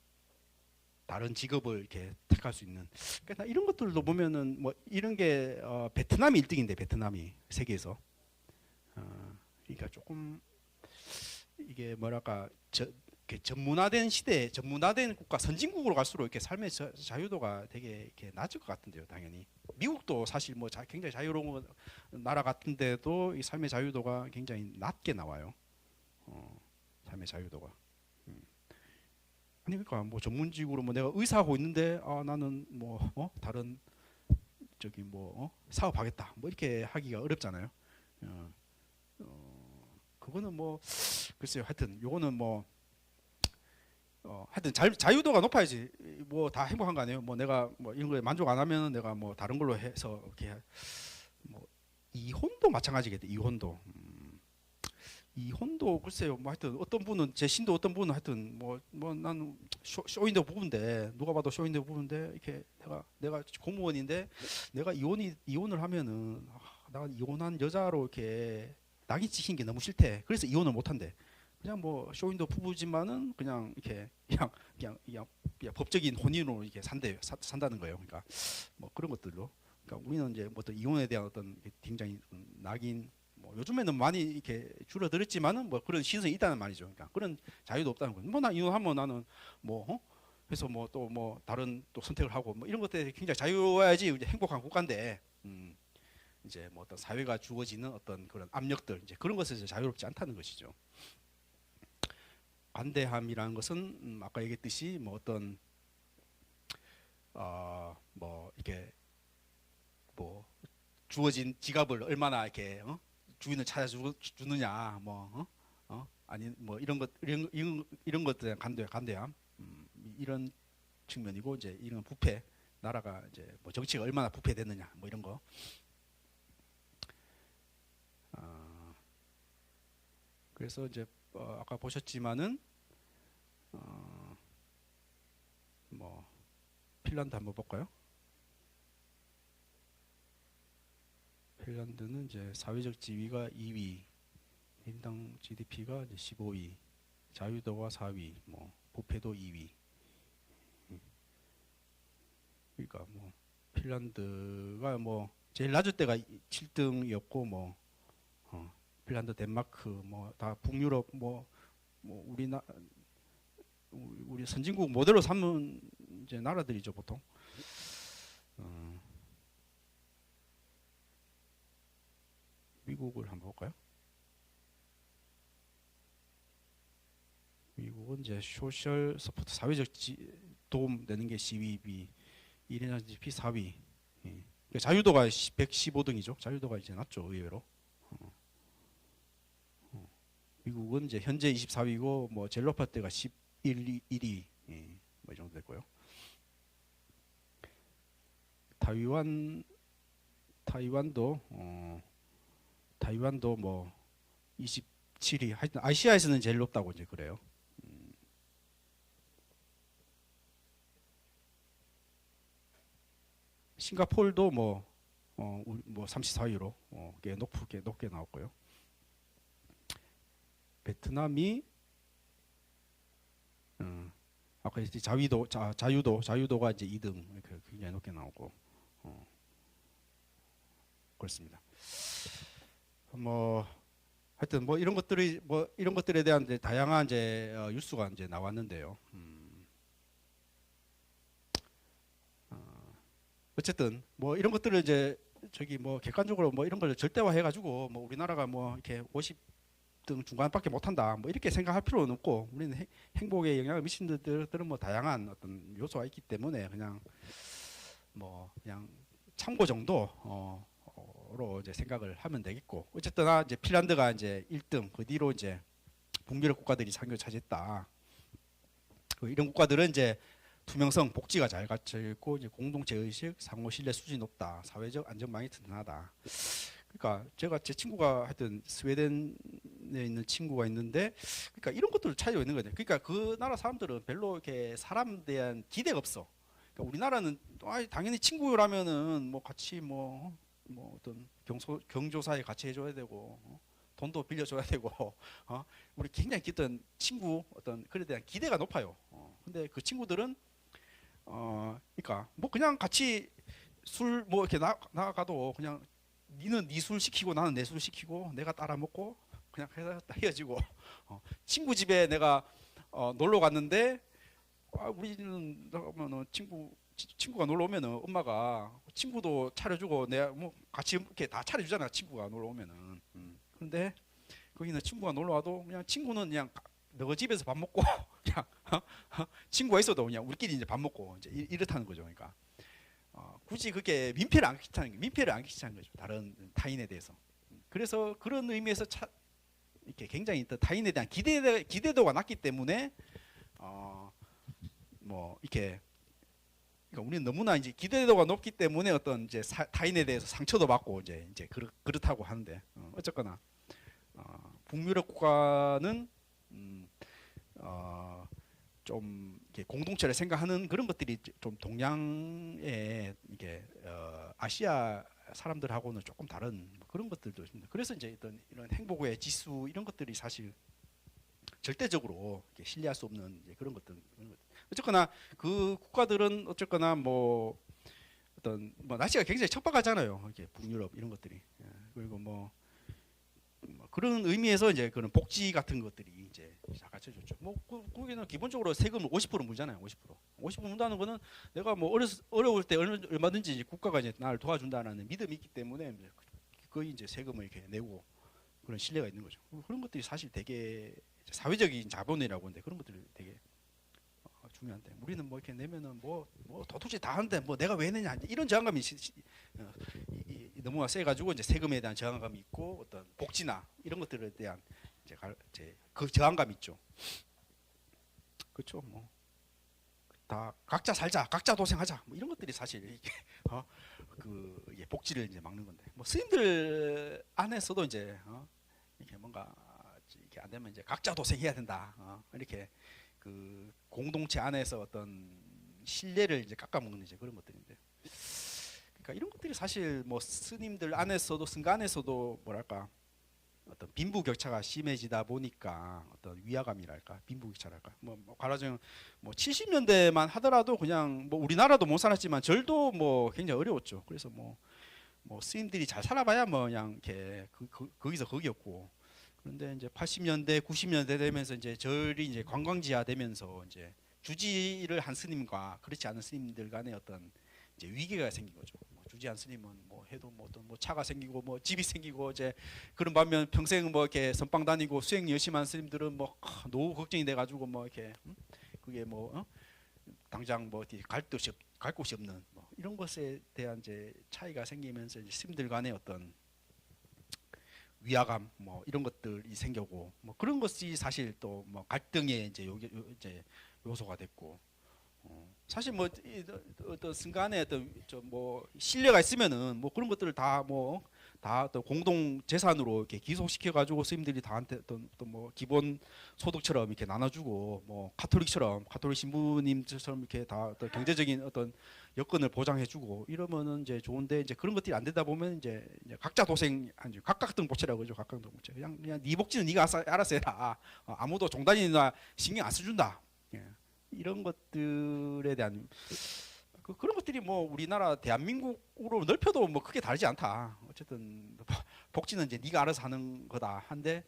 다른 직업을 이렇게 택할 수 있는 그러니까 이런 것들도 보면은 뭐 이런 게 베트남이 1등인데 베트남이 세계에서 그러니까 조금 이게 뭐랄까 이렇게 전문화된 시대, 전문화된 국가, 선진국으로 갈수록 이렇게 삶의 자유도가 되게 이렇게 낮을 것 같은데요, 당연히. 미국도 사실 뭐 굉장히 자유로운 나라 같은데도 이 삶의 자유도가 굉장히 낮게 나와요. 삶의 자유도가. 아니 그러니까 뭐 전문직으로 뭐 내가 의사하고 있는데 나는 뭐 다른 저기 뭐 사업하겠다 뭐 이렇게 하기가 어렵잖아요. 그거는 뭐 글쎄요. 하여튼 요거는 뭐 하여튼 자유도가 높아야지 뭐 다 행복한 거 아니에요. 뭐 내가 뭐 이런 거에 만족 안 하면 내가 뭐 다른 걸로 해서 이렇게 뭐 이혼도 마찬가지겠대. 이혼도 글쎄요. 뭐 하여튼 어떤 분은 제 신도 어떤 분은 하여튼 뭐 나는 쇼인도 부부인데 누가 봐도 쇼인도 부부인데 이렇게 내가 공무원인데 내가 이혼을 하면은 나 이혼한 여자로 이렇게 낙인 찍힌 게 너무 싫대. 그래서 이혼을 못 한대. 그냥 뭐 쇼윈도 부부지만은 그냥 이렇게 그냥 법적인 혼인으로 이렇게 산다는 거예요. 그러니까 뭐 그런 것들로. 그러니까 우리는 이제 뭐 어떤 이혼에 대한 어떤 굉장히 낙인 뭐 요즘에는 많이 이렇게 줄어들었지만은 뭐 그런 시선이 있다는 말이죠. 그러니까 그런 자유도 없다는 거예요. 뭐 나 이혼하면 나는 뭐 그래서 뭐 또 뭐 다른 또 선택을 하고 뭐 이런 것들에 굉장히 자유해야지 이제 행복한 국가인데. 이제 뭐 어떤 사회가 주어지는 어떤 그런 압력들 이제 그런 것에서 자유롭지 않다는 것이죠. 관대함이라는 것은 아까 얘기했듯이 뭐 어떤 뭐 이렇게 뭐 주어진 지갑을 얼마나 이렇게 주인을 찾아주느냐 뭐 아니 뭐 이런 것들에 관대함 이런 측면이고 이제 이런 부패 나라가 이제 뭐 정치가 얼마나 부패됐느냐 뭐 이런 거. 그래서 이제 아까 보셨지만은 뭐 핀란드 한번 볼까요? 핀란드는 이제 사회적 지위가 2위, 인당 GDP가 이제 15위, 자유도가 4위, 뭐 부패도 2위. 그러니까 뭐 핀란드가 뭐 제일 낮을 때가 7등이었고 뭐 핀란드, 덴마크 뭐 다 북유럽 뭐 우리 선진국 모델로 삼은 이제 나라들이죠 보통. 미국을 한번 볼까요? 미국은 이제 소셜 서포트 사회적 도움 되는 게 12위, 1년 GDP 4위. 예. 자유도가 115등이죠. 자유도가 이제 낮죠 의외로. 미국은 이제 현재 24위고 뭐 제일 높을 때가 1위 예, 뭐이 정도 됐고요. 타이완도 뭐 27위. 하여튼 아시아에서는 제일 높다고 이제 그래요. 싱가포르도 뭐 34위로 꽤 높게 나왔고요. 베트남이 아까 이제 자유도가 이제 2등 이렇게 굉장히 높게 나오고 그렇습니다. 뭐 하여튼 뭐 이런 것들에 대한 이제 다양한 이제 뉴스가 이제 나왔는데요. 어쨌든 뭐 이런 것들을 이제 저기 뭐 객관적으로 뭐 이런 걸 절대화해가지고 뭐 우리나라가 뭐 이렇게 50등 중간밖에 못한다 뭐 이렇게 생각할 필요는 없고 우리는 행복에 영향을 미치는 것들은 뭐 다양한 어떤 요소가 있기 때문에 그냥 참고 정도로 이제 생각을 하면 되겠고 어쨌거나 이제 핀란드가 이제 1등 그 뒤로 이제 북유럽 국가들이 상위를 차지했다. 이런 국가들은 이제 투명성, 복지가 잘 갖춰 있고 이제 공동체 의식, 상호 신뢰 수준이 높다. 사회적 안전망이 튼튼하다. 그러니까 제 친구가 하여튼 스웨덴에 있는 친구가 있는데 그러니까 이런 것들을 찾아고 있는 거예요. 그러니까 그 나라 사람들은 별로 이렇게 사람에 대한 기대가 없어. 그러니까 우리나라는 당연히 친구라면은 뭐 같이 뭐 어떤 경조사에 같이 해줘야 되고 돈도 빌려줘야 되고 우리 굉장히 어떤 친구 어떤 그에 대한 기대가 높아요. 근데 그 친구들은 그러니까 뭐 그냥 같이 술 뭐 이렇게 나가도 그냥 니는 네 술 시키고 나는 내 술 시키고 내가 따라 먹고 그냥 헤어지고 친구 집에 내가 놀러 갔는데 우리는 친구가 놀러 오면은 엄마가 친구도 차려주고 내가 뭐 같이 이렇게 다 차려주잖아 친구가 놀러 오면은 근데 거기는 친구가 놀러 와도 그냥 친구는 그냥 너 집에서 밥 먹고 그냥 친구가 있어도 그냥 우리끼리 이제 밥 먹고 이제 이렇다는 거죠. 그러니까 굳이 그렇게 민폐를 안 끼치는 거죠. 다른 타인에 대해서. 그래서 그런 의미에서 이렇게 굉장히 또 타인에 대한 기대도가 낮기 때문에 뭐 이렇게 그러니까 우리는 너무나 이제 기대도가 높기 때문에 어떤 이제 타인에 대해서 상처도 받고 이제 그렇다고 하는데 어쨌거나 북유럽 국가는 좀 이렇게 공동체를 생각하는 그런 것들이 좀 동양의 이게 아시아 사람들하고는 조금 다른 그런 것들도 있습니다. 그래서 이제 이런 행복의 지수 이런 것들이 사실 절대적으로 신뢰할 수 없는 그런 것들. 어쨌거나 그 국가들은 어쨌거나 뭐 어떤 뭐 날씨가 굉장히 척박하잖아요. 이렇게 북유럽 이런 것들이. 그리고 뭐 그런 의미에서 이제 그런 복지 같은 것들이 이제 갖춰졌죠. 뭐 거기는 기본적으로 세금을 50% 물잖아요. 50% 문다는 거는 내가 뭐 어려울 때 얼마든지 이제 국가가 이제 나를 도와준다는 믿음이 있기 때문에 거의 이제 세금을 이렇게 내고 그런 신뢰가 있는 거죠. 그런 것들이 사실 되게 사회적인 자본이라고 하는데 그런 것들이 되게 중요한데 우리는 뭐 이렇게 내면은 뭐 도둑질 다 하는데 뭐 내가 왜 내냐 이런 저항감이 너무나 세가지고 이제 세금에 대한 저항감이 있고 어떤 복지나 이런 것들에 대한 이제 그 저항감이 있죠. 그렇죠. 뭐 다 각자 살자, 각자 도생하자 뭐 이런 것들이 사실 이게 그 복지를 이제 막는 건데 뭐 스님들 안에서도 이제 이렇게 뭔가 이렇게 안 되면 이제 각자 도생해야 된다. 이렇게 그 공동체 안에서 어떤 신뢰를 이제 깎아먹는 이제 그런 것들인데, 그러니까 이런 것들이 사실 뭐 스님들 안에서도 승가 안에서도 뭐랄까 어떤 빈부격차가 심해지다 보니까 어떤 위화감이랄까 빈부격차랄까 뭐 가라정 뭐 70년대만 하더라도 그냥 뭐 우리나라도 못 살았지만 절도 뭐 굉장히 어려웠죠. 그래서 뭐 스님들이 잘 살아봐야 뭐 그냥 이렇게 거기서 거기였고, 그런데 이제 80년대, 90년대 되면서 이제 절이 이제 관광지화 되면서 이제 주지를 한 스님과 그렇지 않은 스님들 간의 어떤 이제 위기가 생긴 거죠. 주지한 스님은 뭐 해도 뭐 어떤 뭐 차가 생기고 뭐 집이 생기고 이제 그런 반면 평생 뭐 이렇게 선방 다니고 수행 열심히 한 스님들은 뭐 노후 걱정이 돼 가지고 뭐 이렇게 그게 뭐 당장 뭐 어디 갈 곳이 없는 뭐 이런 것에 대한 이제 차이가 생기면서 이제 스님들 간의 어떤 위화감 뭐 이런 것들이 생겨고 뭐 그런 것이 사실 또 뭐 갈등의 이제 요소가 됐고, 사실 뭐 어떤 순간에 어떤 뭐 신뢰가 있으면은 뭐 그런 것들을 다 또 공동 재산으로 이렇게 기속시켜 가지고 스님들이 다한테 어떤 뭐 기본 소득처럼 이렇게 나눠주고 뭐 가톨릭 신부님처럼 이렇게 다 어떤 경제적인 어떤 여건을 보장해주고 이러면은 이제 좋은데, 이제 그런 것들이 안 되다 보면 이제 각자 도생 각각등복치라고 그러죠. 각각등복치. 그냥 네 복지는 네가 알아서 해라. 아무도 종단이나 신경 안 써준다. 예. 이런 것들에 대한 그런 것들이 뭐 우리나라 대한민국으로 넓혀도 뭐 크게 다르지 않다. 어쨌든 복지는 이제 네가 알아서 하는 거다 한데,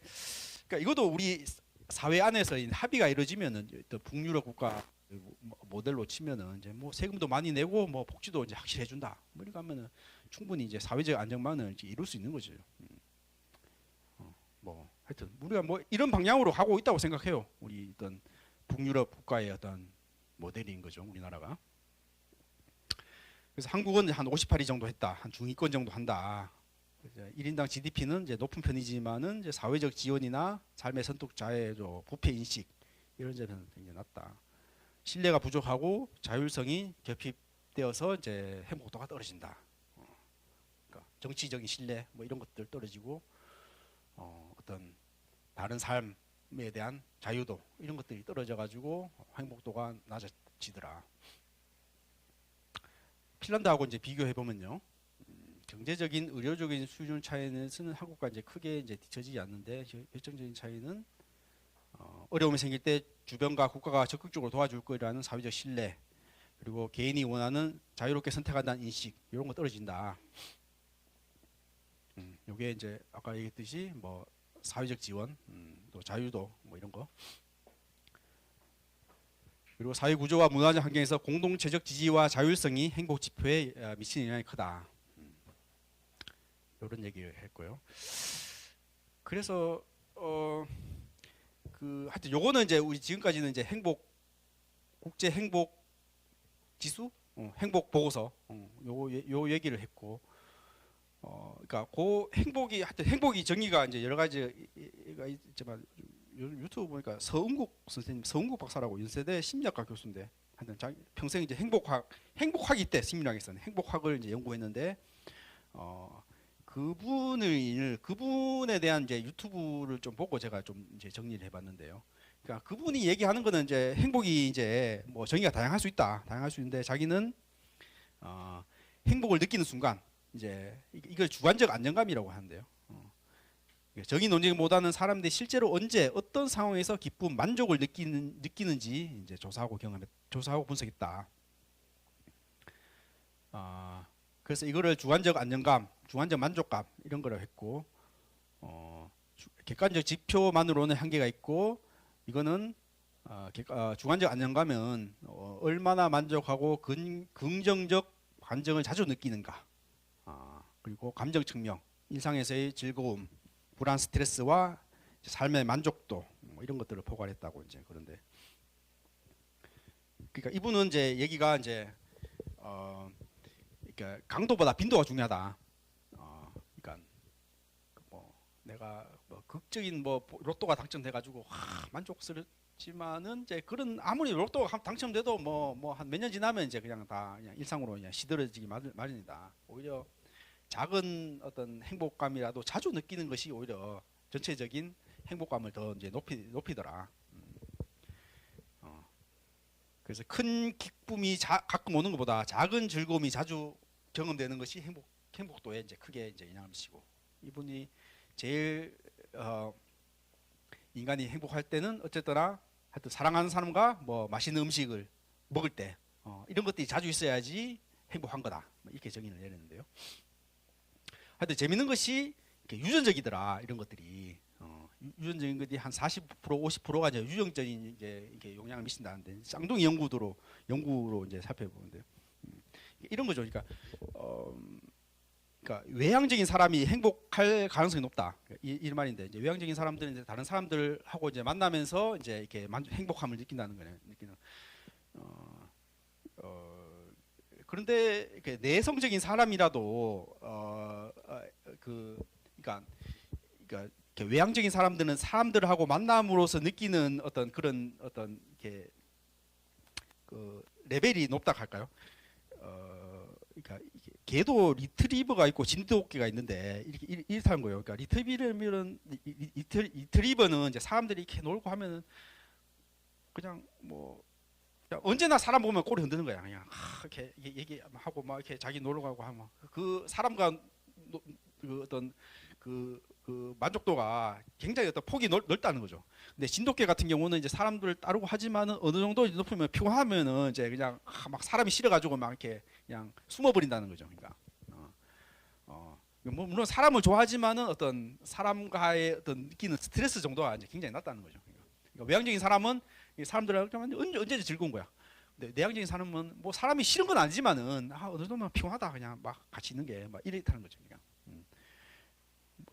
그러니까 이것도 우리 사회 안에서 합의가 이루어지면은 또 북유럽 국가 모델로 치면은 이제 뭐 세금도 많이 내고 뭐 복지도 이제 확실히 해준다. 뭐 이렇게 하면은 충분히 이제 사회적 안정만을 이제 이룰 수 있는 거죠. 뭐 하여튼 우리가 뭐 이런 방향으로 하고 있다고 생각해요. 우리 어떤 북유럽 국가의 어떤 모델인 거죠, 우리나라가. 그래서 한국은 한 58위 정도 했다. 한 중위권 정도 한다. 1인당 GDP는 이제 높은 편이지만은 이제 사회적 지원이나 삶의 선택자의 부패 인식 이런 점에서는 굉장히 낮다. 신뢰가 부족하고 자율성이 결핍되어서 이제 행복도가 떨어진다. 그러니까 정치적인 신뢰 뭐 이런 것들 떨어지고 어떤 다른 삶에 대한 자유도 이런 것들이 떨어져 가지고 행복도가 낮아지더라. 핀란드하고 이제 비교해 보면요, 경제적인 의료적인 수준 차이는 한국과 이제 크게 이제 뒤처지지 않는데, 결정적인 차이는 어려움이 생길 때 주변과 국가가 적극적으로 도와줄 거라는 사회적 신뢰, 그리고 개인이 원하는 자유롭게 선택한다는 인식 이런 거 떨어진다. 이게 이제 아까 얘기했듯이 뭐 사회적 지원, 또 자유도 뭐 이런 거, 그리고 사회 구조와 문화적 환경에서 공동체적 지지와 자율성이 행복 지표에 미치는 영향이 크다. 이런 얘기를 했고요. 그래서 하여튼 요거는 이제 우리 지금까지는 이제 국제 행복 지수 행복 보고서 요 얘기를 했고, 그러니까 그 행복이 하여튼 행복이 정의가 이제 여러 가지가 있지만 유튜브 보니까 서은국 선생님, 서은국 박사라고 연세대 심리학과 교수인데 하여튼 평생 이제 행복학이 있대. 심리학에서는 행복학을 이제 연구했는데 그분에 대한 이제 유튜브를 좀 보고 제가 좀 이제 정리를 해봤는데요. 그러니까 그분이 얘기하는 거는 이제 행복이 이제 뭐 정의가 다양할 수 있다, 다양할 수 있는데 자기는 행복을 느끼는 순간 이제 이걸 주관적 안정감이라고 하는데요. 정의 논쟁보다는 사람들이 실제로 언제 어떤 상황에서 기쁨, 만족을 느끼는지 이제 조사하고 분석했다. 그래서 이거를 주관적 안정감, 주관적 만족감 이런 거라고 했고, 객관적 지표만으로는 한계가 있고, 이거는 주관적 안정감은 얼마나 만족하고 긍정적 감정을 자주 느끼는가, 그리고 감정 측면, 일상에서의 즐거움, 불안, 스트레스와 삶의 만족도 뭐 이런 것들을 포괄했다고 이제. 그런데 그러니까 이분은 이제 얘기가 이제 그러니까 강도보다 빈도가 중요하다. 그러니까 뭐 내가 뭐 극적인 뭐 로또가 당첨돼가지고 만족스럽지만은 이제 그런 아무리 로또가 당첨돼도 뭐 한 몇 년 지나면 이제 그냥 다 그냥 일상으로 그냥 시들어지기 마련이다. 오히려 작은 어떤 행복감이라도 자주 느끼는 것이 오히려 전체적인 행복감을 더 이제 높이더라. 그래서 큰 기쁨이 가끔 오는 것보다 작은 즐거움이 자주 경험되는 것이 행복도에 이제 크게 이제 영향을 미치고, 이분이 제일 인간이 행복할 때는 어쨌거나 하여튼 사랑하는 사람과 뭐 맛있는 음식을 먹을 때 이런 것들이 자주 있어야지 행복한 거다. 뭐 이렇게 정의를 내렸는데요. 하여튼 재밌는 것이 유전적이더라. 이런 것들이 유전적인 것이 한 40% 50%가 이제 유전적인 이제 이렇게 영향을 미친다는데, 쌍둥이 연구로 이제 살펴보는데요. 이런 거죠. 그러니까 외향적인 사람이 행복할 가능성이 높다. 이 말인데, 이제 외향적인 사람들은 이제 다른 사람들하고 이제 만나면서 이제 이렇게 행복함을 느낀다는 거네요. 그런데 이렇게 내성적인 사람이라도 그러니까 이렇게 외향적인 사람들은 사람들하고 만남으로써 느끼는 어떤 그런 어떤 이렇게 그 레벨이 높다 할까요? 그러니까 개도 리트리버가 있고 진돗개가 있는데 이렇다는 거예요. 그러니까 리트리버는 이제 사람들이 이렇게 놀고 하면은 그냥 뭐 그냥 언제나 사람 보면 꼬리 흔드는 거야. 그냥 이렇게 얘기하고 막 이렇게 자기 놀러 가고 하면 그 사람과 그 어떤 그 만족도가 굉장히 어떤 폭이 넓다는 거죠. 근데 진돗개 같은 경우는 이제 사람들을 따르고 하지만은 어느 정도 높으면 피곤하면은 이제 그냥 막 사람이 싫어가지고 막 이렇게 그냥 숨어버린다는 거죠. 그러니까 뭐 물론 사람을 좋아하지만은 어떤 사람과의 어떤 느끼는 스트레스 정도가 이제 굉장히 낮다는 거죠. 그러니까 외향적인 사람은 사람들하고 언제든지 즐거운 거야. 근데 내향적인 사람은 뭐 사람이 싫은 건 아니지만은 어느 정도면 피곤하다 그냥 막 같이 있는 게 막 이렇다는 거죠. 그러니까.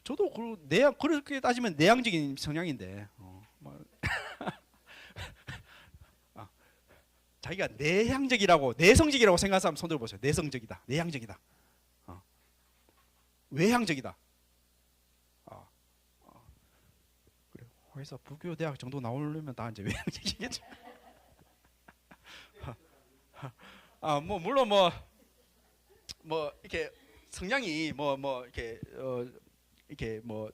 저도 그렇게 따지면 내향적인 성향인데 자기가 내성적이라고 생각하는 사람 손 들어보세요. 내성적이다, 내향적이다, 외향적이다. 그래. 그래서 불교 대학 정도 나오려면 다 이제 외향적이겠죠. 뭐 물론 뭐 이렇게 성향이 이렇게 뭐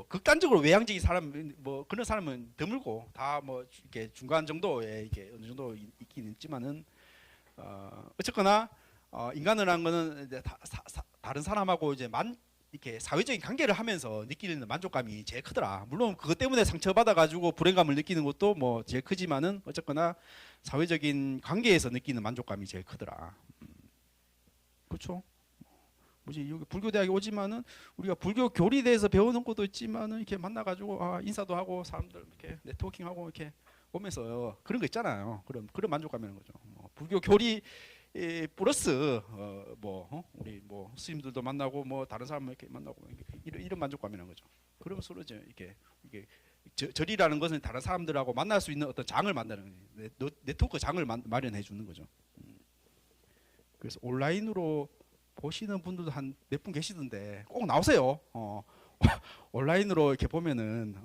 극단적으로 외향적인 사람 뭐 그런 사람은 드물고 다 뭐 이렇게 중간 정도에 이렇게 어느 정도 있긴 있지만은 어쨌거나 인간을 한 거는 이제 다른 사람하고 이제 이렇게 사회적인 관계를 하면서 느끼는 만족감이 제일 크더라. 물론 그것 때문에 상처받아 가지고 불행감을 느끼는 것도 뭐 제일 크지만은 어쨌거나 사회적인 관계에서 느끼는 만족감이 제일 크더라. 그렇죠? 뭐지 여기 불교 대학에 오지만은 우리가 불교 교리에 대해서 배우는 것도 있지만은 이렇게 만나가지고 인사도 하고 사람들 이렇게 네트워킹하고 이렇게 오면서 그런 거 있잖아요. 그런 만족감이라는 거죠. 불교 교리 플러스 우리 뭐 스님들도 만나고 뭐 다른 사람 이렇게 만나고 이런 만족감이라는 거죠. 그러면 서로 이게 절이라는 것은 다른 사람들하고 만날 수 있는 어떤 장을 만드는 네트워크 장을 마련해 주는 거죠. 그래서 온라인으로 보시는 분들도 한 몇 분 계시던데 꼭 나오세요. 온라인으로 이렇게 보면은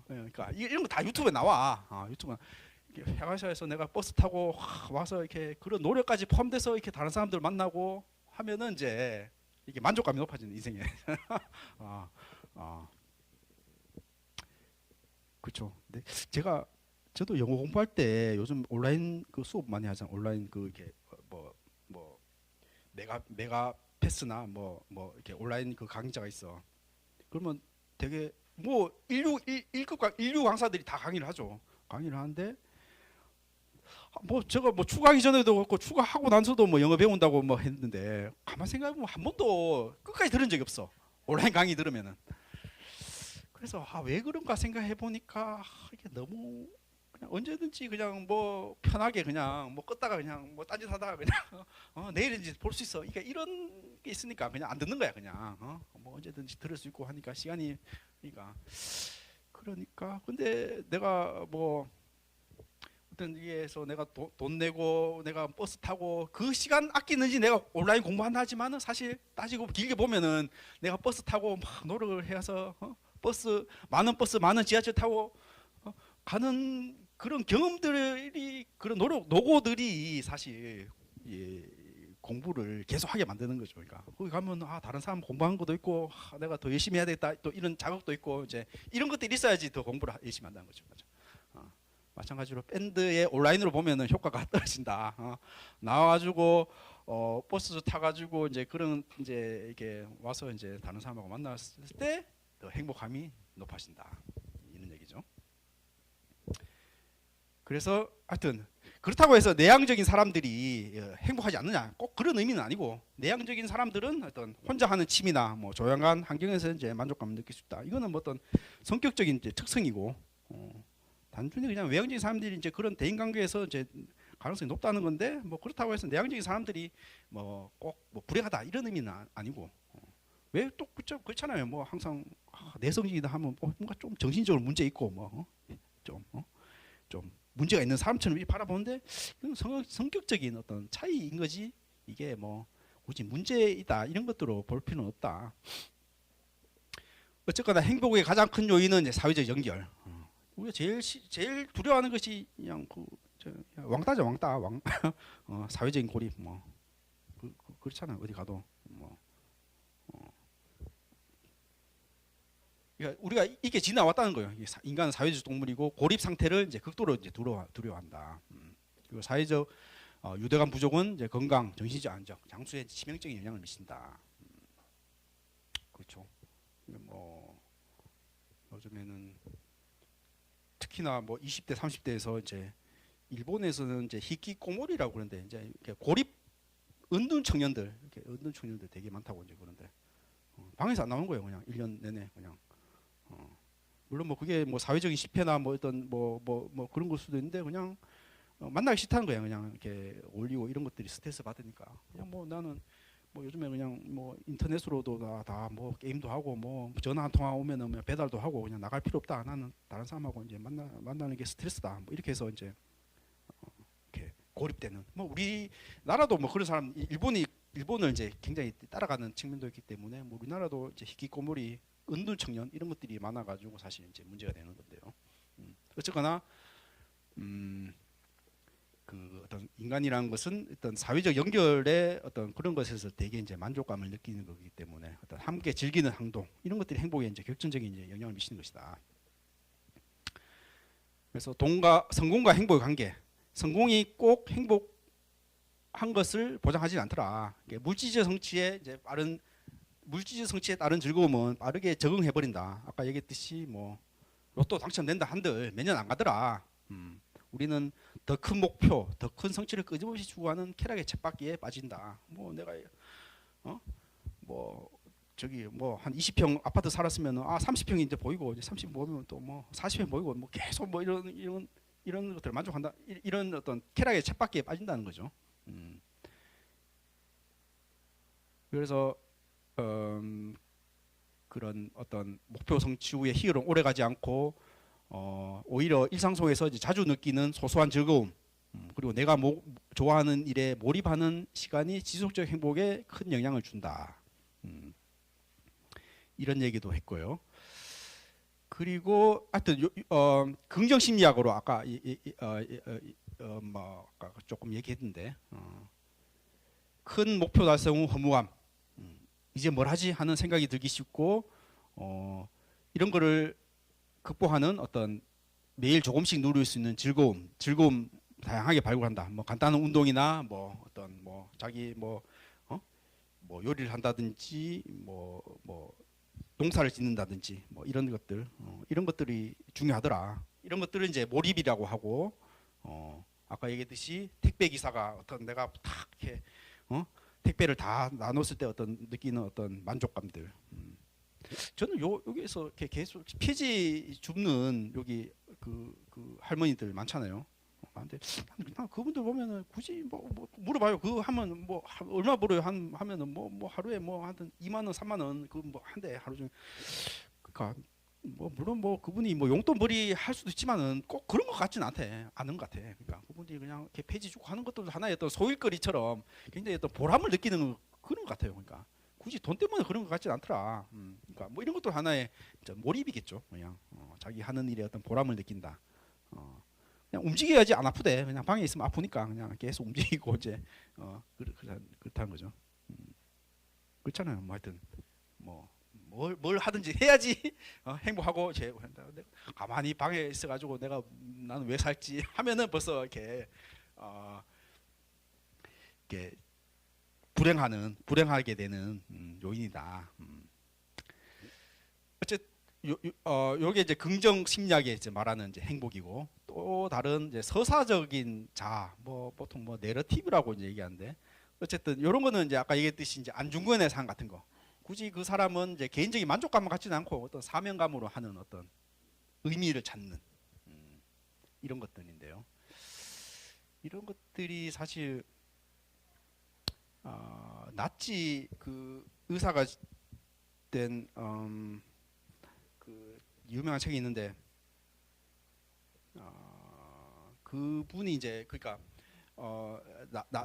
그러니까 이런 거 다 유튜브에 나와. 유튜브 회가사에서 내가 버스 타고 와서 이렇게 그런 노력까지 포함돼서 이렇게 다른 사람들 만나고 하면은 이제 이게 만족감이 높아지는 인생에. 그렇죠. 근데 저도 영어 공부할 때 요즘 온라인 그 수업 많이 하잖아요. 온라인 그 이렇게 뭐 메가 패스나 뭐 이렇게 온라인 그 강의자가 있어. 그러면 되게 뭐 인류 강사들이 다 강의를 하죠. 강의를 하는데 뭐 제가 뭐 추가하기 전에도 그렇고 추가하고 나서도 뭐 영어 배운다고 뭐 했는데 가만 생각해보면 한 번도 끝까지 들은 적이 없어. 온라인 강의 들으면은. 그래서 왜 그런가 생각해 보니까 이게 너무 그냥 언제든지 그냥 뭐 편하게 그냥 뭐 껐다가 그냥 뭐 딴짓 하다가 그냥 내일인지 볼 수 있어. 그러니까 이런 게 있으니까 그냥 안 듣는 거야 그냥. 뭐 언제든지 들을 수 있고 하니까 시간이 그러니까 근데 내가 뭐 어떤 위에서 내가 돈 내고 내가 버스 타고 그 시간 아끼는지 내가 온라인 공부한다 하지만은 사실 따지고 길게 보면은 내가 버스 타고 막 노력을 해서 버스 많은 지하철 타고 가는 그런 경험들이 그런 노고들이 사실 공부를 계속하게 만드는 거죠. 그러니까 거기 가면 다른 사람 공부한 것도 있고 내가 더 열심히 해야 되겠다 또 이런 자극도 있고 이제 이런 것들이 있어야지 더 공부를 열심히 한다는 거죠. 맞죠? 마찬가지로 밴드에 온라인으로 보면은 효과가 떨어진다. 나와가지고 버스 타가지고 이제 그런 이제 이렇게 와서 이제 다른 사람하고 만났을 때 더 행복함이 높아진다. 이런 얘기죠. 그래서 하여튼 그렇다고 해서 내향적인 사람들이 행복하지 않느냐 꼭 그런 의미는 아니고 내향적인 사람들은 어떤 혼자 하는 취미나 뭐 조용한 환경에서 이제 만족감을 느낄 수 있다. 이거는 뭐 어떤 성격적인 이제 특성이고 단순히 그냥 외향적인 사람들이 이제 그런 대인 관계에서 이제 가능성이 높다는 건데 뭐 그렇다고 해서 내향적인 사람들이 뭐 꼭 뭐 불행하다 이런 의미는 아니고 왜 또 그렇잖아요. 뭐 항상 내성적이다 하면 뭔가 좀 정신적으로 문제 있고 뭐 좀 문제가 있는 사람처럼 바라보는데 이건 성격적인 어떤 차이인 거지 이게 뭐 굳이 문제이다 이런 것들로 볼 필요는 없다. 어쨌거나 행복의 가장 큰 요인은 이제 사회적 연결. 우리가 제일 두려워하는 것이 그냥 왕따죠 왕따 사회적인 고립 뭐 그렇잖아요. 어디 가도 뭐 그러니까 우리가 이게 지나왔다는 거예요. 인간은 사회적 동물이고 고립 상태를 이제 극도로 이제 두려워한다. 그리고 사회적 유대감 부족은 이제 건강, 정신적 안정, 장수에 치명적인 영향을 미친다. 그렇죠. 뭐 요즘에는 특히나 뭐 20대, 30대에서 이제 일본에서는 이제 히키코모리라고 그러는데 이제 고립 은둔 청년들, 이렇게 은둔 청년들 되게 많다고 이제 그런데 방에서 안 나오는 거예요. 그냥 1년 내내 그냥. 물론 뭐 그게 뭐 사회적인 실패나 뭐 어떤 뭐 그런 걸 수도 있는데 그냥 만나기 싫다는 거예요. 그냥 이렇게 올리고 이런 것들이 스트레스 받으니까 그냥 뭐 나는 뭐 요즘에 그냥 뭐 인터넷으로도 다 뭐 게임도 하고 뭐 전화 한 통화 오면은 뭐 배달도 하고 그냥 나갈 필요 없다. 나는 다른 사람하고 이제 만나는 게 스트레스다. 뭐 이렇게 해서 이제 이렇게 고립되는 뭐 우리나라도 뭐 그런 사람 일본을 이제 굉장히 따라가는 측면도 있기 때문에 뭐 우리나라도 이제 히키코모리 은둔 청년 이런 것들이 많아가지고 사실 이제 문제가 되는 건데요. 어쨌거나 그 어떤 인간이라는 것은 어떤 사회적 연결의 어떤 그런 것에서 되게 이제 만족감을 느끼는 거기 때문에 어떤 함께 즐기는 행동 이런 것들이 행복에 이제 결정적인 이제 영향을 미치는 것이다. 그래서 성공과 행복의 관계, 성공이 꼭 행복한 것을 보장하지는 않더라. 물질적 성취에 따른 즐거움은 빠르게 적응해 버린다. 아까 얘기했듯이 뭐 로또 당첨된다 한들 몇 년 안 가더라. 우리는 더 큰 목표, 더 큰 성취를 끊임없이 추구하는 쾌락의 쳇바퀴에 빠진다. 뭐 내가 뭐 저기 뭐 한 20평 아파트 살았으면 30평이 이제 보이고 이제 30 보이면 또 뭐 40평 보이고 뭐 계속 뭐 이런 것들 만족한다. 이런 어떤 쾌락의 쳇바퀴에 빠진다는 거죠. 그래서 그런 어떤 목표 성취 후에 희열은 오래가지 않고 오히려 일상 속에서 이제 자주 느끼는 소소한 즐거움 그리고 내가 좋아하는 일에 몰입하는 시간이 지속적 행복에 큰 영향을 준다. 이런 얘기도 했고요. 그리고 하여튼 긍정 심리학으로 아까 뭐 아까 조금 얘기했는데 큰 목표 달성 후 허무함, 이제 뭘 하지 하는 생각이 들기 쉽고 이런 거를 극복하는 어떤 매일 조금씩 누릴 수 있는 즐거움 다양하게 발굴한다. 뭐 간단한 운동이나 뭐 어떤 뭐 자기 뭐 요리를 한다든지 뭐 농사를 짓는다든지 뭐 이런 것들 이런 것들이 중요하더라. 이런 것들을 이제 몰입이라고 하고 아까 얘기했듯이 택배 기사가 어떤 내가 탁 이렇게 택배를 다 나눴을 때 어떤 느끼는 어떤 만족감들. 저는 여기에서 이렇게 계속 폐지 줍는 여기 그 할머니들 많잖아요. 근데 난 그분들 보면은 굳이 뭐 물어봐요. 그거 하면 뭐 얼마 벌어요? 하면은 뭐 하루에 뭐 한 2만 원, 3만 원 그 뭐 한대 하루 중에. 그러니까 뭐 물론 뭐 그분이 뭐 용돈벌이 할 수도 있지만은 꼭 그런 것 같지는 않은 것 같아. 그러니까 그분들이 그냥 이렇게 폐지 주고 하는 것도 하나의 어떤 소일거리처럼 굉장히 어떤 보람을 느끼는 그런 것 같아요. 그러니까 굳이 돈 때문에 그런 것 같지는 않더라. 그러니까 뭐 이런 것도 하나의 몰입이겠죠. 그냥 자기 하는 일에 어떤 보람을 느낀다. 그냥 움직여야지 안 아프대. 그냥 방에 있으면 아프니까 그냥 계속 움직이고 이제 그렇다는 거죠. 그렇잖아요. 뭐 하여튼 뭘 하든지 해야지 행복하고 이제 가만히 방에 있어가지고 나는 왜 살지 하면은 벌써 이렇게 이렇게 불행하게 되는 요인이다. 어쨌든 요게 이제 긍정 심리학에 이제 말하는 이제 행복이고 또 다른 이제 서사적인 자아 뭐 보통 뭐 내러티브라고 이제 얘기하는데 어쨌든 이런 거는 이제 아까 얘기했듯이 이제 안중근의 상 같은 거 굳이 그 사람은 이제 개인적인 만족감을 갖지는 않고 어떤 사명감으로 하는 어떤 의미를 찾는 이런 것들인데요. 이런 것들이 사실 나치 그 의사가 된 그 유명한 책이 있는데 그분이 이제 그러니까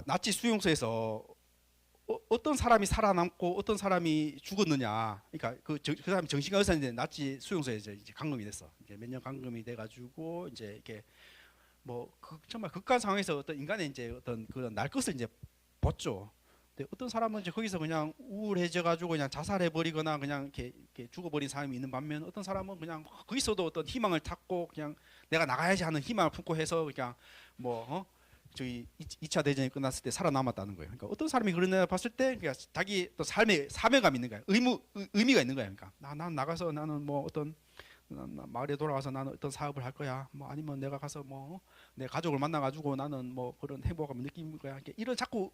나치 수용소에서 어떤 사람이 살아남고 어떤 사람이 죽었느냐. 그러니까 그 사람이 정신과 의사인데 나치 수용소에 이제 감금이 됐어. 이제 몇 년 감금이 돼가지고 이제 이렇게 뭐 정말 극한 상황에서 어떤 인간의 이제 어떤 그런 날 것을 이제 벗죠. 근데 어떤 사람은 이제 거기서 그냥 우울해져가지고 그냥 자살해버리거나 그냥 이렇게 죽어버린 사람이 있는 반면 어떤 사람은 그냥 거기서도 어떤 희망을 찾고 그냥 내가 나가야지 하는 희망을 품고 해서 그냥 뭐 저희 2차 대전이 끝났을 때 살아남았다는 거예요. 그러니까 어떤 사람이 그러냐 봤을 때 그러니까 자기 또 삶에 사명감이 있는 거야. 의미가 있는 거야. 그러니까 난 나가서 나는 뭐 어떤 마을에 돌아가서 나는 어떤 사업을 할 거야. 뭐 아니면 내가 가서 뭐 내 가족을 만나 가지고 나는 뭐 그런 행복감을 느끼는 거야. 이런 자꾸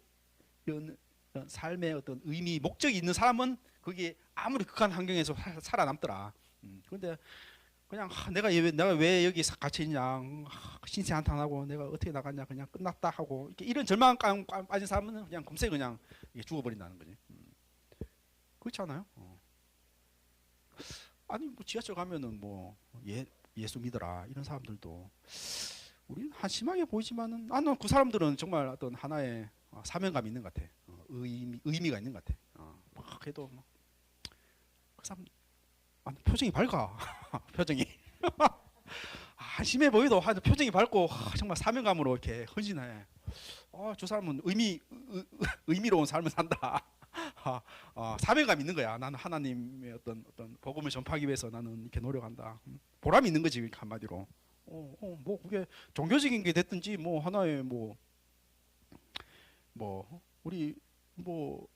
이런 삶의 어떤 의미, 목적이 있는 사람은 그게 아무리 극한 환경에서 살아남더라. 그런데 그냥 내가 왜 여기 갇혀 있냐, 신세 한탄하고 내가 어떻게 나갔냐, 그냥 끝났다 하고 이런 절망감 빠진 사람은 그냥 금세 그냥 죽어버린다는 거지. 그렇지 않아요? 아니 뭐 지하철 가면은 뭐 예수 믿어라 이런 사람들도 우리는 한심하게 보이지만은 나는 그 사람들은 정말 어떤 하나의 사명감이 있는 것 같아. 의미가 있는 것 같아. 그래도 그 사람 표정이 밝아. 표정이 한심해 보이도 표정이 밝고 정말 사명감으로 이렇게 헌신해. 저 사람은 의미로운 삶을 산다. 사명감 있는 거야. 나는 하나님의 어떤 복음을 전파하기 위해서 나는 이렇게 노력한다. 보람이 있는 거지 한마디로. 뭐 그게 종교적인 게 됐든지 뭐 하나의 뭐 우리 뭐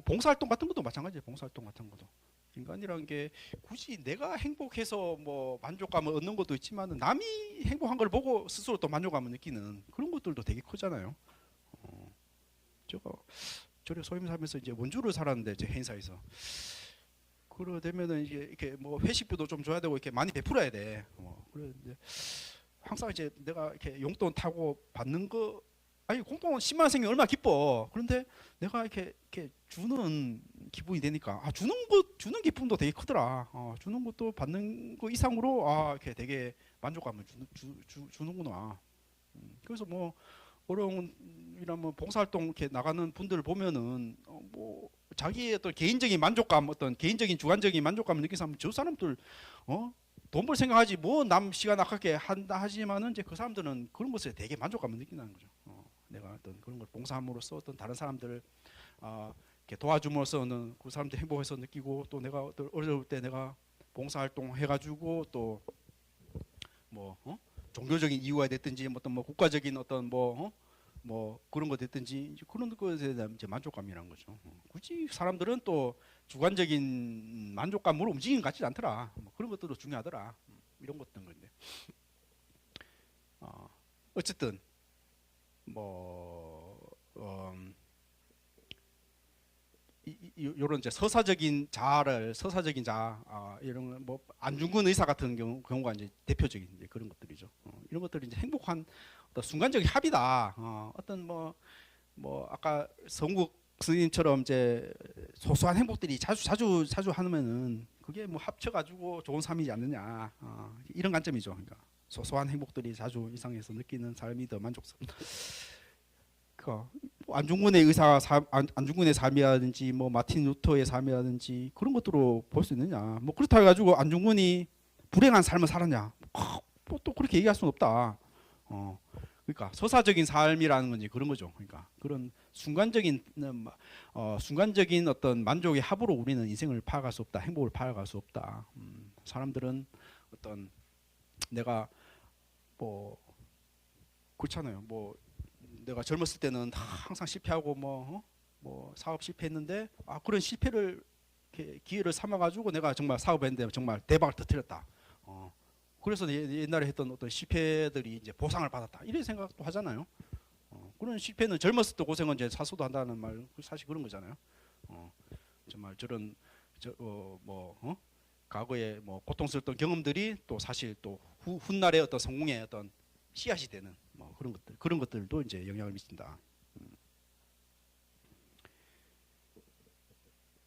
봉사활동 같은 것도 마찬가지예요. 봉사활동 같은 것도 인간이란 게 굳이 내가 행복해서 뭐 만족감을 얻는 것도 있지만 남이 행복한 걸 보고 스스로 또 만족감을 느끼는 그런 것들도 되게 크잖아요. 제가 저를 소임 살면서 이제 원주를 살았는데 이제 회사에서 그러 되면은 이제 이렇게 뭐 회식비도 좀 줘야 되고 이렇게 많이 베풀어야 돼. 그래 이제 항상 이제 내가 이렇게 용돈 타고 받는 거 아니 공돈 10만 원 생기면 얼마나 기뻐. 그런데 내가 이렇게 주는 기분이 되니까 주는 기쁨도 되게 크더라. 주는 것도 받는 거 이상으로 이렇게 되게 만족감을 주는구나. 그래서 뭐 어려운 이런 뭐 봉사활동 이렇게 나가는 분들 보면은 뭐 자기의 어떤 개인적인 만족감, 어떤 개인적인 주관적인 만족감을 느끼는 사람, 저 사람들 돈 벌 생각하지 뭐 남 시간 아깝게 한다 하지만은 이제 그 사람들은 그런 것에 되게 만족감을 느낀다는 거죠. 내가 어떤 그런 걸 봉사함으로써 어떤 다른 사람들을 이렇게 도와줌으로써는 그 사람들 행복해서 느끼고, 또 내가 어떤 어려울 때 내가 봉사활동 해가지고 또 뭐 종교적인 이유가 됐든지 어떤 뭐 국가적인 어떤 뭐 그런 거 됐든지 이제 그런 것에 대한 이제 만족감이라는 거죠. 굳이 사람들은 또 주관적인 만족감으로 움직이는 것 같지 않더라. 뭐 그런 것들도 중요하더라. 이런 것들 건데. 어쨌든 뭐 요런 이제 서사적인 자아 이런 뭐 안중근 의사 같은 경우가 이제 대표적인 이제 그런 것들이죠. 이런 것들이 이제 행복한 어떤 순간적인 합이다. 어떤 뭐 아까 성국 스님처럼 이제 소소한 행복들이 자주 하면은 그게 뭐 합쳐가지고 좋은 삶이지 않느냐. 이런 관점이죠. 그러니까 소소한 행복들이 자주 이상해서 느끼는 삶이 더 만족스럽다. 안중근의 삶이라든지 뭐 마틴 루터의 삶이라든지 그런 것들로 볼 수 있느냐. 뭐 그렇다 해가지고 안중근이 불행한 삶을 살았냐. 뭐또 그렇게 얘기할 수는 없다. 그러니까 서사적인 삶이라는 건지 그런 거죠. 그러니까 그런 순간적인 어떤 만족의 합으로 우리는 인생을 파악할 수 없다. 행복을 파악할 수 없다. 사람들은 어떤 내가 뭐 그렇잖아요. 뭐 내가 젊었을 때는 항상 실패하고 뭐 사업 실패했는데 그런 실패를 기회를 삼아가지고 내가 정말 사업했는데 정말 대박을 터뜨렸다. 그래서 옛날에 했던 어떤 실패들이 이제 보상을 받았다. 이런 생각도 하잖아요. 그런 실패는 젊었을 때 고생은 이제 사소도 한다는 말 사실 그런 거잖아요. 정말 저런 과거에 뭐 고통스러웠던 경험들이 또 사실 또 훗날의 어떤 성공의 어떤 씨앗이 되는 뭐 그런 것들도 이제 영향을 미친다.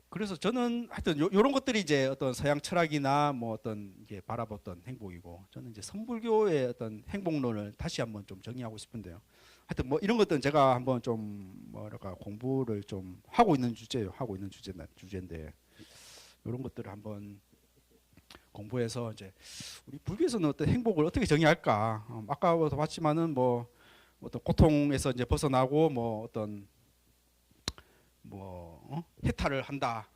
그래서 저는 하여튼 요런 것들이 이제 어떤 서양 철학이나 뭐 어떤 이게 바라봤던 행복이고, 저는 이제 선불교의 어떤 행복론을 다시 한번 좀 정리하고 싶은데요. 하여튼 뭐 이런 것들은 제가 한번 좀 뭐랄까 공부를 좀 하고 있는 주제인데 이런 것들을 한번 공부해서 이제 우리 불교에서는 어떤 행복을 어떻게 정의할까? 아까도 봤지만은 뭐 어떤 고통에서 이제 벗어나고 뭐 어떤 해탈을 한다,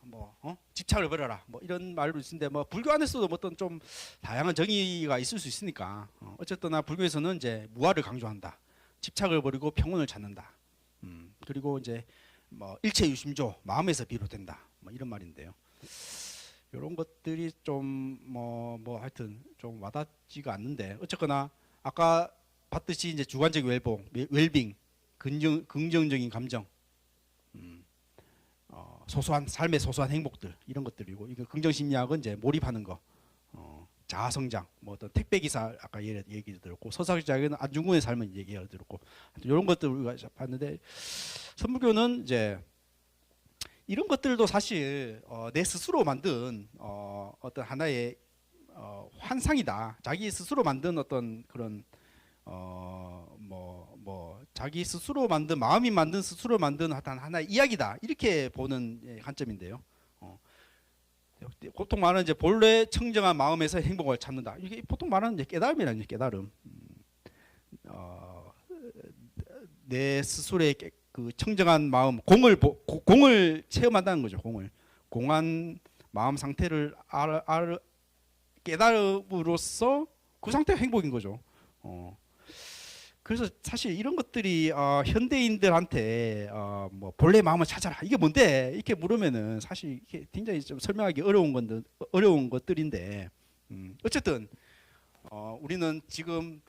집착을 버려라, 뭐 이런 말도 있는데 뭐 불교 안에서도 뭐 어떤 좀 다양한 정의가 있을 수 있으니까 어쨌거나 불교에서는 이제 무아를 강조한다, 집착을 버리고 평온을 찾는다, 그리고 이제 뭐 일체 유심조, 마음에서 비롯된다, 뭐 이런 말인데요. 이런 것들이 좀 뭐 하여튼 좀 와닿지가 않는데, 어쨌거나 아까 봤듯이 이제 주관적 웰빙, 긍정적인 감정, 삶의 소소한 행복들, 이런 것들이고, 이거 긍정심리학은 이제 몰입하는 거, 자아성장, 뭐 어떤 택배기사 아까 얘기 들었고, 서사학자에게는 안중근의 삶을 얘기 들었고, 이런 것들 우리가 봤는데, 선불교는 이제 이런 것들도 사실 내 스스로 만든 어떤 하나의 환상이다. 자기 스스로 만든 어떤 그런 자기 스스로 만든, 마음이 만든 스스로 만든 하나의 이야기다, 이렇게 보는 관점인데요. 보통 말하는 이제 본래 청정한 마음에서 행복을 찾는다. 이게 보통 말하는 이제 깨달음이라는 깨달음. 내 스스로의 그 청정한 마음, 공을 체험한다는 거죠. 공한 마음 상태를 깨달음으로써 그 상태가 행복인 거죠. 그래서 사실 이런 것들이 현대인들한테 뭐 본래 마음을 찾아라, 이게 뭔데 이렇게 물으면은 사실 이게 굉장히 좀 설명하기 어려운 것들인데, 어쨌든 우리는 지금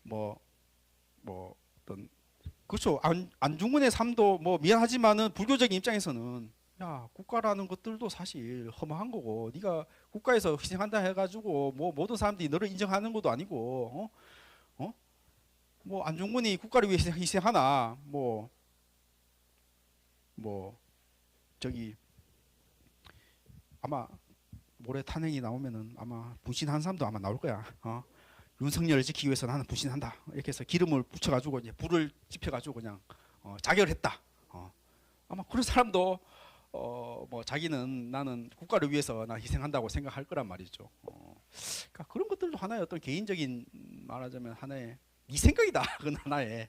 어떤 그렇죠. 안중근의 삶도 뭐 미안하지만은 불교적인 입장에서는 야, 국가라는 것들도 사실 허망한 거고, 네가 국가에서 희생한다 해가지고 뭐 모든 사람들이 너를 인정하는 것도 아니고, 뭐 안중근이 국가를 위해 희생하나, 저기 아마 모레 탄핵이 나오면은 아마 분신한 사람도 아마 나올 거야. 윤석열을 지키기 위해서 나는 불신한다. 이렇게 해서 기름을 붙여가지고 이제 불을 지펴가지고 그냥 자결을 했다. 아마 그런 사람도 뭐 자기는 나는 국가를 위해서 나 희생한다고 생각할 거란 말이죠. 그러니까 그런 것들도 하나의 어떤 개인적인 말하자면 하나의 네 생각이다. 그건 하나의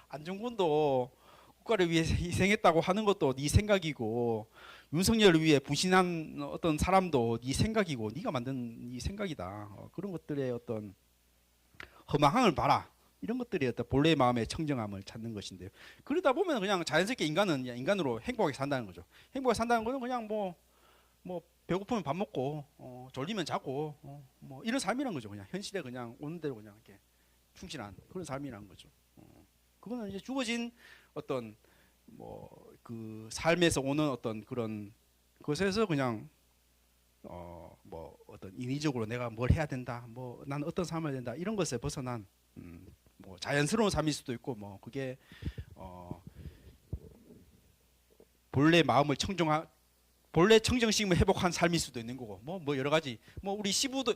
안중근도 국가를 위해 희생했다고 하는 것도 네 생각이고 윤석열을 위해 부신한 어떤 사람도 네 생각이고 네가 만든 네 생각이다. 그런 것들의 어떤 허망함을 봐라. 이런 것들이 어떤 본래의 마음의 청정함을 찾는 것인데요. 그러다 보면 그냥 자연스럽게 인간은 인간으로 행복하게 산다는 거죠. 행복하게 산다는 거는 그냥 뭐 배고프면 밥 먹고 졸리면 자고 뭐 이런 삶이란 거죠. 그냥 현실에 그냥 오는 대로 그냥 이렇게 충실한 그런 삶이란 거죠. 그거는 이제 주어진 어떤 뭐 그 삶에서 오는 어떤 그런 것에서 그냥 뭐 어떤 인위적으로 내가 뭘 해야 된다, 뭐 나는 어떤 삶을 해야 된다 이런 것에 벗어난 뭐 자연스러운 삶일 수도 있고 뭐 그게 본래 마음을 본래 청정심을 회복한 삶일 수도 있는 거고 뭐 여러 가지 뭐 우리 시부도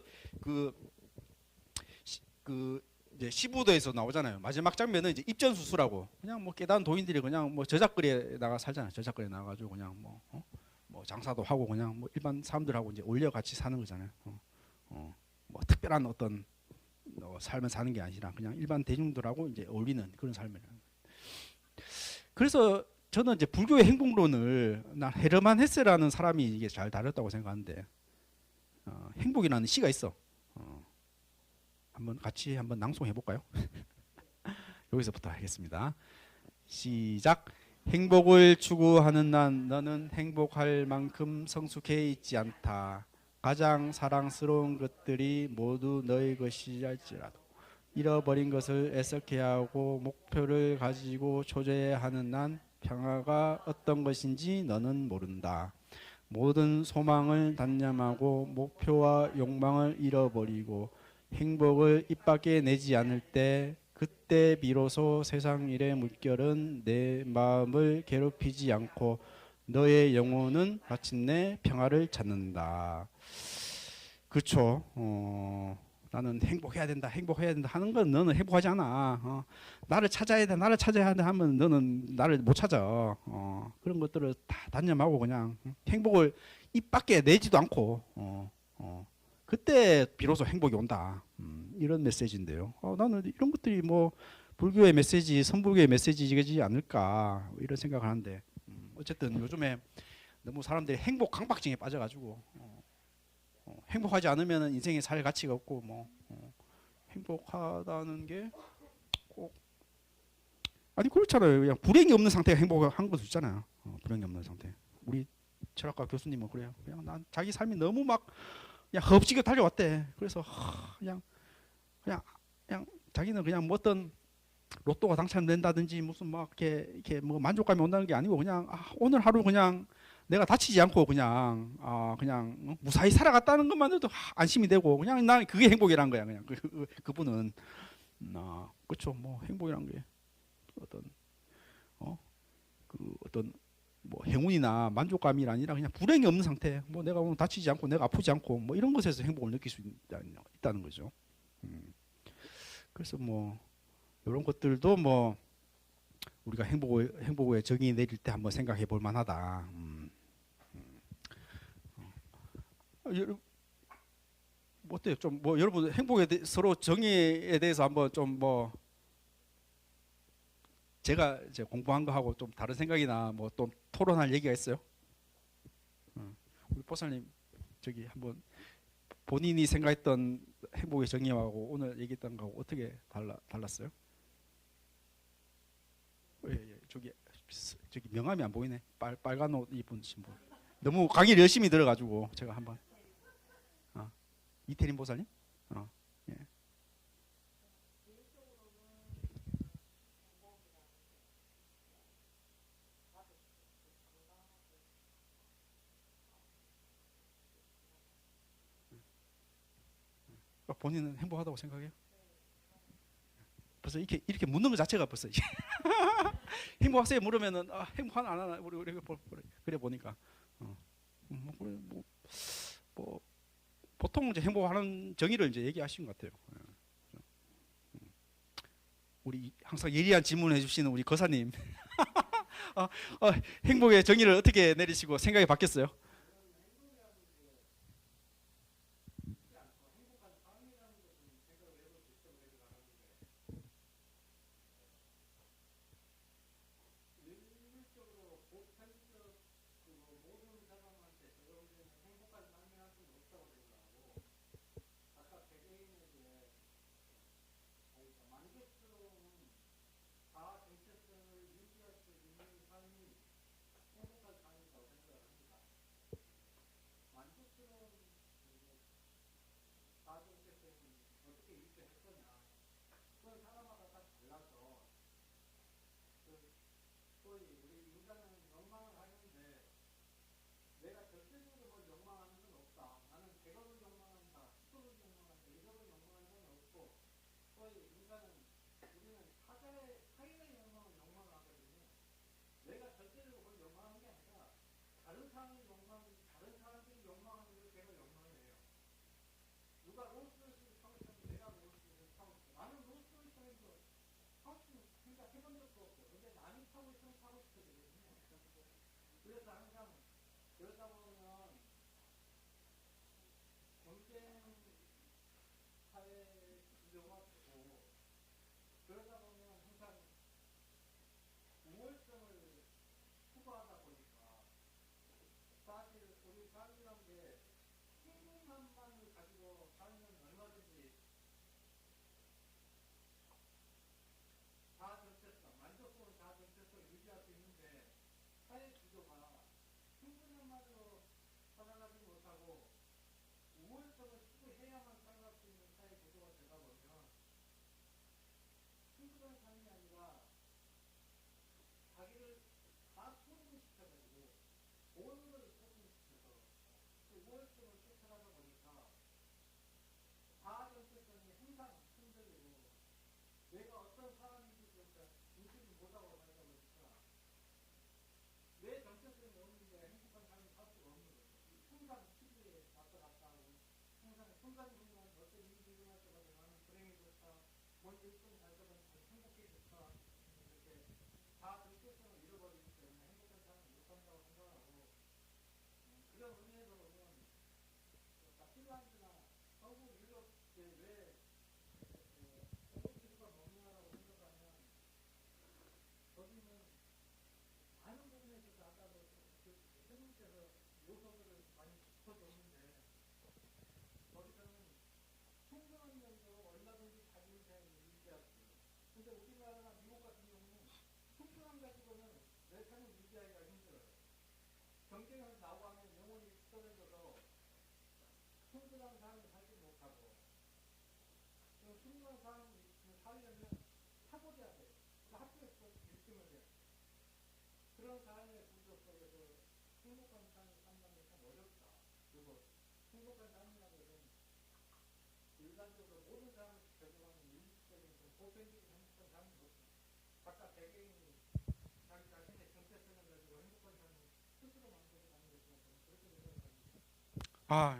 그 이제 시부도에서 나오잖아요. 마지막 장면은 이제 입전수수라고 그냥 뭐 깨달은 도인들이 그냥 뭐 저작거리에 나가 살잖아요. 저작거리에 나가가지고 그냥 뭐 장사도 하고 그냥 뭐 일반 사람들하고 이제 올려 같이 사는 거잖아요. 뭐 특별한 어떤 삶을 사는 게 아니라 그냥 일반 대중들하고 이제 어울리는 그런 삶이에요. 그래서 저는 이제 불교의 행복론을 헤르만 헤세라는 사람이 이게 잘 다뤘다고 생각하는데 행복이라는 시가 있어. 한번 같이 한번 낭송해 볼까요? 여기서부터 하겠습니다. 시작. 행복을 추구하는 난 너는 행복할 만큼 성숙해 있지 않다. 가장 사랑스러운 것들이 모두 너의 것이랄지라도 잃어버린 것을 애석해 하고 목표를 가지고 초조해 하는 난 평화가 어떤 것인지 너는 모른다. 모든 소망을 단념하고 목표와 욕망을 잃어버리고 행복을 입 밖에 내지 않을 때 그때 비로소 세상 일의 물결은 내 마음을 괴롭히지 않고 너의 영혼은 마침내 평화를 찾는다. 그렇죠. 나는 행복해야 된다 하는 건 너는 행복하지 않아. 나를 찾아야 돼 하면 너는 나를 못 찾아. 그런 것들을 다 단념하고 그냥 행복을 입 밖에 내지도 않고 그때 비로소 행복이 온다. 이런 메시지인데요. 나는 이런 것들이 뭐 불교의 메시지, 선불교의 메시지이지 않을까 이런 생각을 하는데 어쨌든 요즘에 너무 사람들이 행복 강박증에 빠져가지고 행복하지 않으면 인생에 살 가치가 없고 뭐 행복하다는 게 꼭 아니 그렇잖아요. 그냥 불행이 없는 상태가 행복한 것도 있잖아요. 불행이 없는 상태. 우리 철학과 교수님은 그래요. 그냥 난 자기 삶이 너무 막 그냥 흡지게 달려왔대. 그래서 그냥 자기는 그냥 뭐 어떤 로또가 당첨된다든지 무슨 막 이렇게 뭐 만족감이 온다는 게 아니고 그냥 오늘 하루 그냥 내가 다치지 않고 그냥 무사히 살아갔다는 것만으로도 안심이 되고 그냥 난 그게 행복이란 거야. 그냥 그분은 그렇죠. 뭐 행복이란 게 어떤 그 어떤 뭐 행운이나 만족감이 아니라 그냥 불행이 없는 상태. 뭐 내가 오늘 다치지 않고 내가 아프지 않고 뭐 이런 것에서 행복을 느낄 수 있다는 거죠. 그래서 뭐 이런 것들도 뭐 우리가 행복의 정의 내릴 때 한번 생각해 볼 만하다. 뭐 어때요? 좀 뭐 여러분 서로 정의에 대해서 한번 좀 뭐 제가 이제 공부한 거 하고 좀 다른 생각이나 뭐 또 토론할 얘기가 있어요? 우리 보살님 저기 한번 본인이 생각했던 행복의 정의하고 오늘 얘기했던 거하고 어떻게 달랐어요? 예, 저기 명함이 안 보이네. 빨간 옷 입은 신부. 너무 강의를 열심히 들어가지고 제가 한번 이태림 보살님? 예. 본인은 행복하다고 생각해요? 벌써 이렇게 묻는 것 자체가 벌써 행복하세요 물으면은 행복하나 안 하나 우리 그래 보니까 뭐 보통 이제 행복하는 정의를 이제 얘기하신 것 같아요. 우리 항상 예리한 질문을 해주시는 우리 거사님. 어, 행복의 정의를 어떻게 내리시고 생각이 바뀌었어요?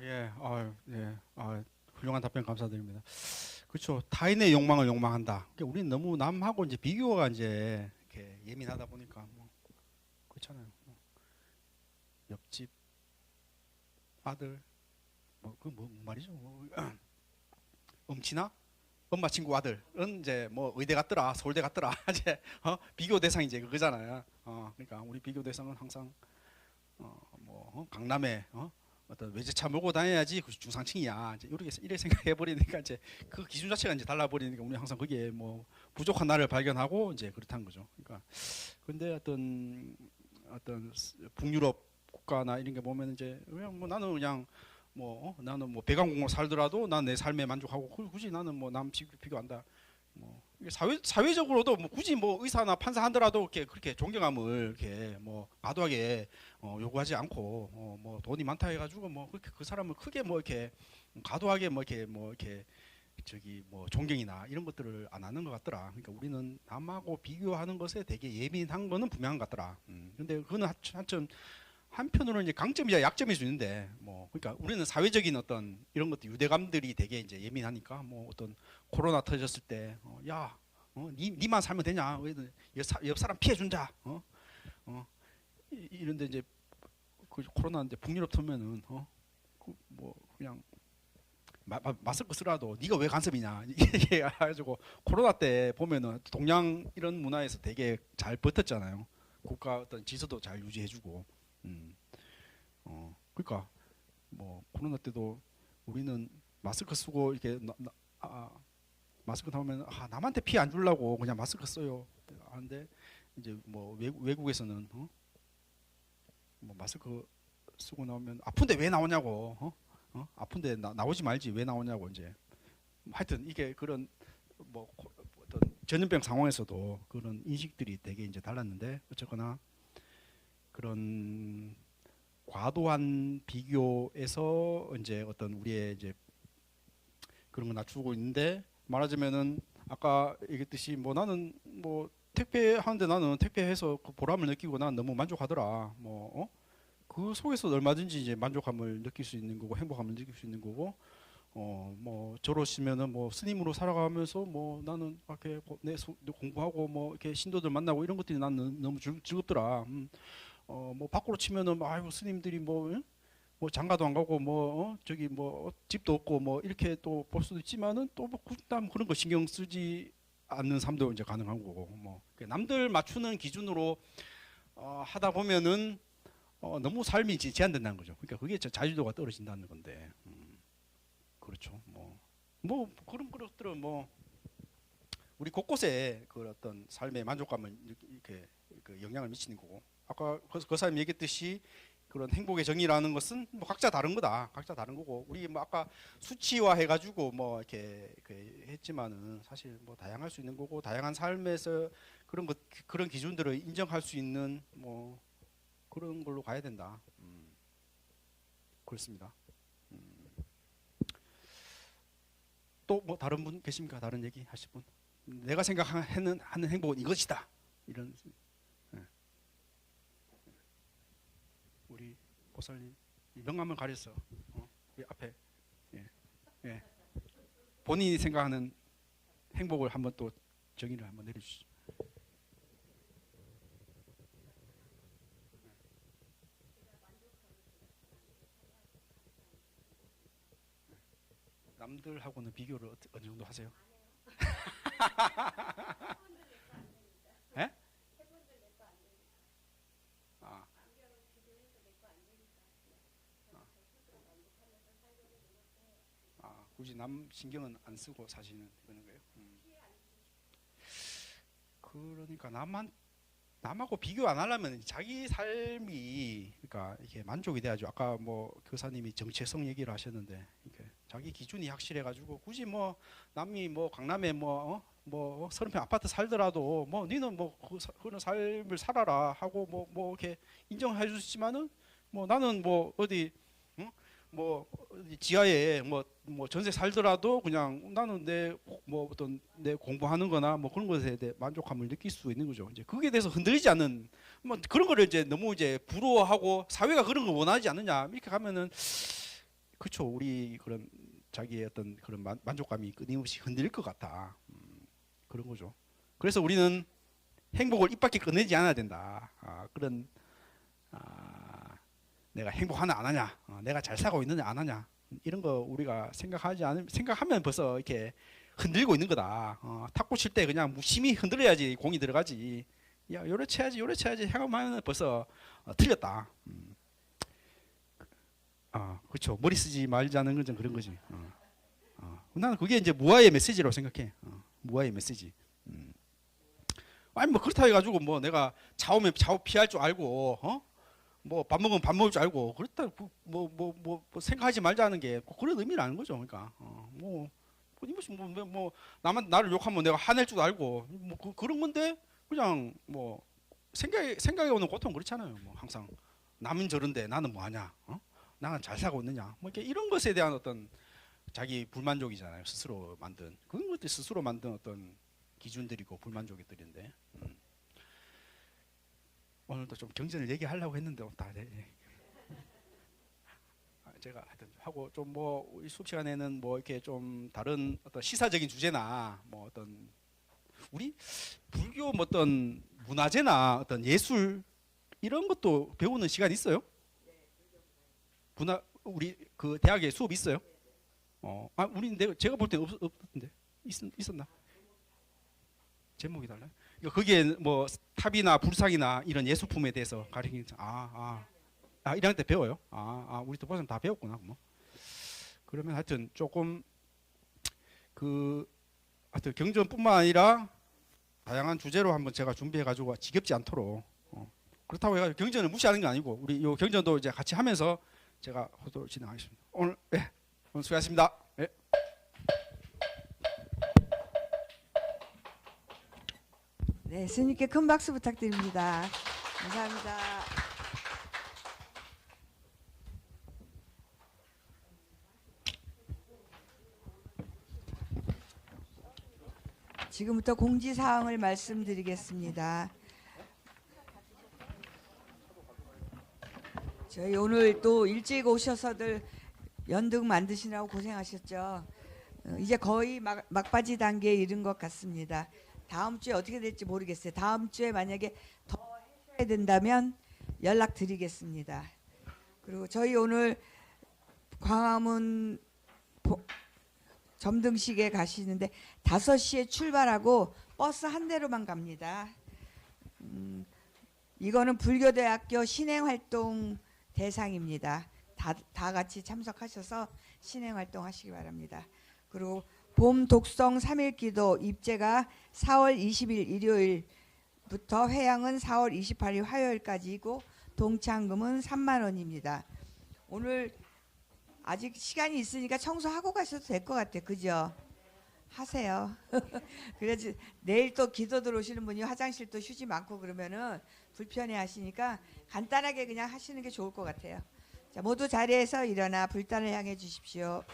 예, 예, 훌륭한 답변 감사드립니다. 그렇죠. 타인의 욕망을 욕망한다. 그러니까 우리는 너무 남하고 이제 비교가 이제 이렇게 예민하다 보니까 뭐 그렇잖아요. 옆집 아들, 뭐 말이죠. 엄친아, 엄마 친구 아들은 이제 뭐 의대 갔더라, 서울대 갔더라. 이제 비교 대상이 이제 그거잖아요. 그러니까 우리 비교 대상은 항상 강남에 어떤 외제차 몰고 다녀야지 그 중상층이야. 이제 이렇게 생각해 버리니까 이제 그 기준 자체가 이제 달라 버리니까 우리 항상 거기에 뭐 부족한 나를 발견하고 이제 그렇다는 거죠. 그러니까 근데 어떤 북유럽 국가나 이런 게 보면 이제 그냥 뭐 나는 그냥 나는 뭐 배관공으로 살더라도 난 내 삶에 만족하고 굳이 나는 뭐 남 비교한다. 뭐 이게 사회적으로도 뭐 굳이 뭐 의사나 판사 하더라도 이렇게 그렇게 존경함을 이렇게 뭐 과도하게 요구하지 않고 뭐 돈이 많다 해가지고 뭐 그렇게 그 사람을 크게 뭐 이렇게 과도하게 뭐 이렇게 저기 뭐 존경이나 이런 것들을 안 하는 것 같더라. 그러니까 우리는 남하고 비교하는 것에 되게 예민한 거는 분명한 것 같더라. 근데 그거는 한편으로는 이제 강점이자 약점일 수 있는데 뭐 그러니까 우리는 사회적인 어떤 이런 것도 유대감들이 되게 이제 예민하니까 뭐 어떤 코로나 터졌을 때 야 니만 살면 되냐? 옆 사람 피해 준다. 이런데 이제 그 코로나인데 북유럽 터면은 뭐 그냥 마스크 쓰라도 네가 왜 간섭이냐 이렇게 해가지고 코로나 때 보면은 동양 이런 문화에서 되게 잘 버텼잖아요. 국가 어떤 지수도 잘 유지해주고. 그러니까 뭐 코로나 때도 우리는 마스크 쓰고 이렇게 마스크 나오면 남한테 피해 안 주려고 그냥 마스크 써요. 하는데 이제 뭐 외국에서는 뭐 마스크 쓰고 나오면 아픈데 왜 나오냐고. 아픈데 나오지 말지 왜 나오냐고 이제. 하여튼 이게 그런 뭐 어떤 전염병 상황에서도 그런 인식들이 되게 이제 달랐는데 어쨌거나 그런 과도한 비교에서 이제 어떤 우리의 이제 그런 거 낮추고 있는데 말하자면은 아까 얘기했듯이 뭐 나는 뭐 택배 하는데 나는 택배해서 그 보람을 느끼고 난 너무 만족하더라. 뭐 그 속에서 얼마든지 이제 만족감을 느낄 수 있는 거고 행복감을 느낄 수 있는 거고 뭐 저러시면은 뭐 스님으로 살아가면서 뭐 나는 이렇게 공부하고 뭐 이렇게 신도들 만나고 이런 것들이 나는 너무 즐겁더라. 뭐 밖으로 치면은 아이고 스님들이 뭐 장가도 안 가고 저기 뭐 집도 없고 뭐 이렇게 또 볼 수도 있지만은 또뭐 그런 거 신경 쓰지 않는 삶도 이제 가능한 거고 뭐 남들 맞추는 기준으로 하다 보면은 너무 삶이 제한된다는 거죠. 그러니까 그게 자유도가 떨어진다는 건데 그렇죠. 뭐 그런 것들은 뭐 우리 곳곳에 그 어떤 삶의 만족감을 이렇게 그 영향을 미치는 거고 아까 그 사람이 얘기했듯이 그런 행복의 정의라는 것은 뭐 각자 다른 거다. 각자 다른 거고 우리 뭐 아까 수치화 해가지고 뭐 이렇게 했지만은 사실 뭐 다양할 수 있는 거고 다양한 삶에서 그런 기준들을 인정할 수 있는 뭐 그런 걸로 가야 된다. 그렇습니다. 또 뭐 다른 분 계십니까? 다른 얘기 하실 분? 내가 생각하는 행복은 이것이다. 이런 우리 보살님 명함을 가렸어. 이 앞에 예. 본인이 생각하는 행복을 한번 또 정의를 한번 내려주시죠. 남들하고는 비교를 어느 정도 하세요? 예? 아, 굳이 남 신경은 안 쓰고 사시는 그런 거예요. 그러니까 남하고 비교 안 하려면 자기 삶이 그러니까 이렇게 만족이 돼야죠. 아까 뭐 교사님이 정체성 얘기를 하셨는데 이렇게 자기 기준이 확실해가지고 굳이 뭐 남이 뭐 강남에 뭐 30평 아파트 살더라도 뭐 니는 뭐 그런 삶을 살아라 하고 뭐 이렇게 인정해 주시지만은 뭐 나는 뭐 어디 뭐 지하에 뭐 전세 살더라도 그냥 나는 내 공부하는 거나 뭐 그런 것에 대해 만족감을 느낄 수 있는 거죠. 이제 그게 대해서 흔들리지 않는 뭐 그런 거를 이제 너무 이제 부러워하고 사회가 그런 걸 원하지 않느냐 이렇게 가면은 그렇죠. 우리 그런 자기의 어떤 그런 만족감이 끊임없이 흔들릴 것 같다. 그런 거죠. 그래서 우리는 행복을 입 밖에 꺼내지 않아야 된다. 그런 내가 행복하냐 안 하냐, 내가 잘 살고 있느냐 안 하냐 이런 거 우리가 생각하면 벌써 이렇게 흔들고 있는 거다. 탁구 칠 때 그냥 무심히 흔들어야지 공이 들어가지. 야 요래 쳐야지 요래 쳐야지 생각하면 벌써 틀렸다. 그렇죠. 머리 쓰지 말자는 건 좀 그런 거지. 나는 그게 이제 무아의 메시지라고 생각해. 무아의 메시지. 아니 뭐 그렇다 해가지고 뭐 내가 차오면 차오 피할 줄 알고 뭐 밥 먹으면 밥 먹을 줄 알고 그렇다 뭐 생각하지 말자는 게 그런 의미는 아닌 거죠. 그러니까 뭐 나를 욕하면 내가 화낼 줄 알고 뭐 그런 건데 그냥 뭐 생각에 오는 고통 그렇잖아요. 뭐 항상 남은 저런데 나는 뭐 하냐? 나는 잘 살고 있느냐? 뭐 이렇게 이런 것에 대한 어떤 자기 불만족이잖아요. 스스로 만든 그런 것들 스스로 만든 어떤 기준들이고 불만족들인데. 오늘도 좀 경전을 얘기하려고 했는데 다 제가 하여튼 하고 좀 뭐 수업 시간에는 뭐 이렇게 좀 다른 어떤 시사적인 주제나 뭐 어떤 우리 불교 뭐 어떤 문화재나 어떤 예술 이런 것도 배우는 시간 있어요? 우리 그 대학에 수업 있어요? 우리 제가 볼 때는 없던데 있었나? 제목이 달라요? 거기에 뭐 탑이나 불상이나 이런 예술품에 대해서 가르치는 1학년 때 배워요? 우리 또 벌써 다 배웠구나. 뭐. 그러면 하여튼 조금 하여튼 경전뿐만 아니라 다양한 주제로 한번 제가 준비해 가지고 지겹지 않도록 그렇다고 해가지고 경전을 무시하는 게 아니고 우리 요 경전도 이제 같이 하면서 제가 호도를 진행하겠습니다. 오늘 수고하셨습니다. 네. 네, 스님께 큰 박수 부탁드립니다. 감사합니다. 지금부터 공지사항을 말씀드리겠습니다. 저희 오늘 또 일찍 오셔서들 연등 만드시느라고 고생하셨죠. 이제 거의 막바지 단계에 이른 것 같습니다. 다음 주에 어떻게 될지 모르겠어요. 다음 주에 만약에 더 해야 된다면 연락드리겠습니다. 그리고 저희 오늘 광화문 점등식에 가시는데 5시에 출발하고 버스 한 대로만 갑니다. 이거는 불교대학교 신행활동 대상입니다. 다 같이 참석하셔서 신행활동 하시기 바랍니다. 그리고 봄 독성 3일 기도 입제가 4월 20일 일요일부터 회양은 4월 28일 화요일까지이고 동창금은 3만 원입니다. 오늘 아직 시간이 있으니까 청소하고 가셔도 될 것 같아요. 그죠? 하세요. 그래서 내일 또 기도 들어오시는 분이 화장실도 휴지 많고 그러면은 불편해 하시니까 간단하게 그냥 하시는 게 좋을 것 같아요. 자, 모두 자리에서 일어나 불단을 향해 주십시오.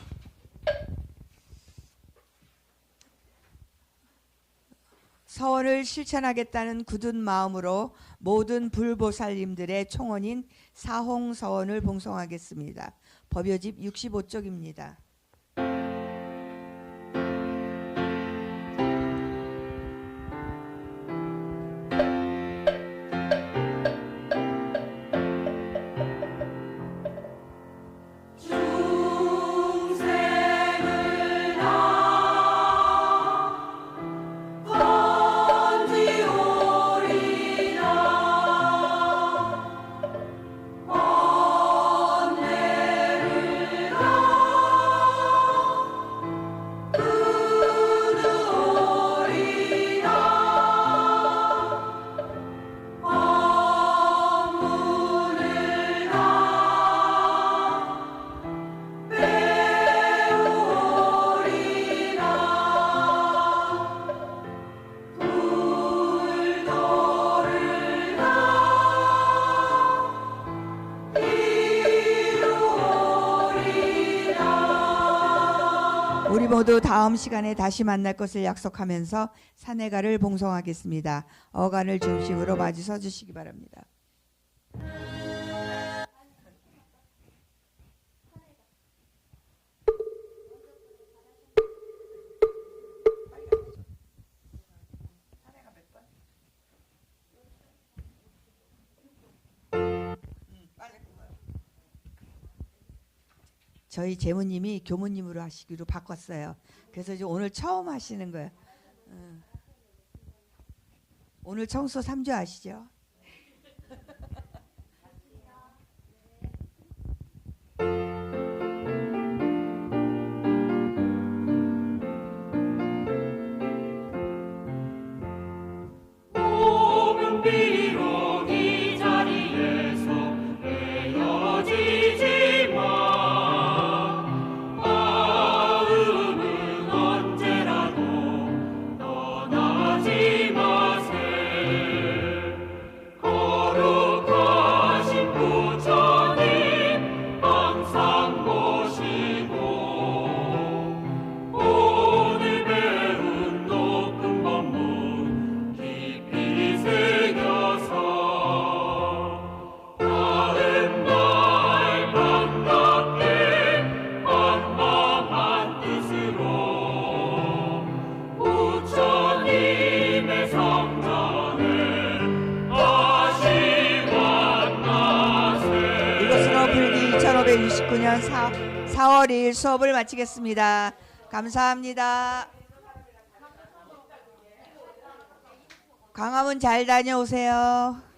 서원을 실천하겠다는 굳은 마음으로 모든 불보살님들의 총원인 사홍서원을 봉송하겠습니다. 법요집 65쪽입니다. 우리 모두 다음 시간에 다시 만날 것을 약속하면서 산해가를 봉송하겠습니다. 어간을 중심으로 마주 서주시기 바랍니다. 저희 재무님이 교무님으로 하시기로 바꿨어요. 그래서 이제 오늘 처음 하시는 거예요. 오늘 청소 3조 아시죠? 2019년 4월 2일 수업을 마치겠습니다. 감사합니다. 광화문 잘 다녀오세요.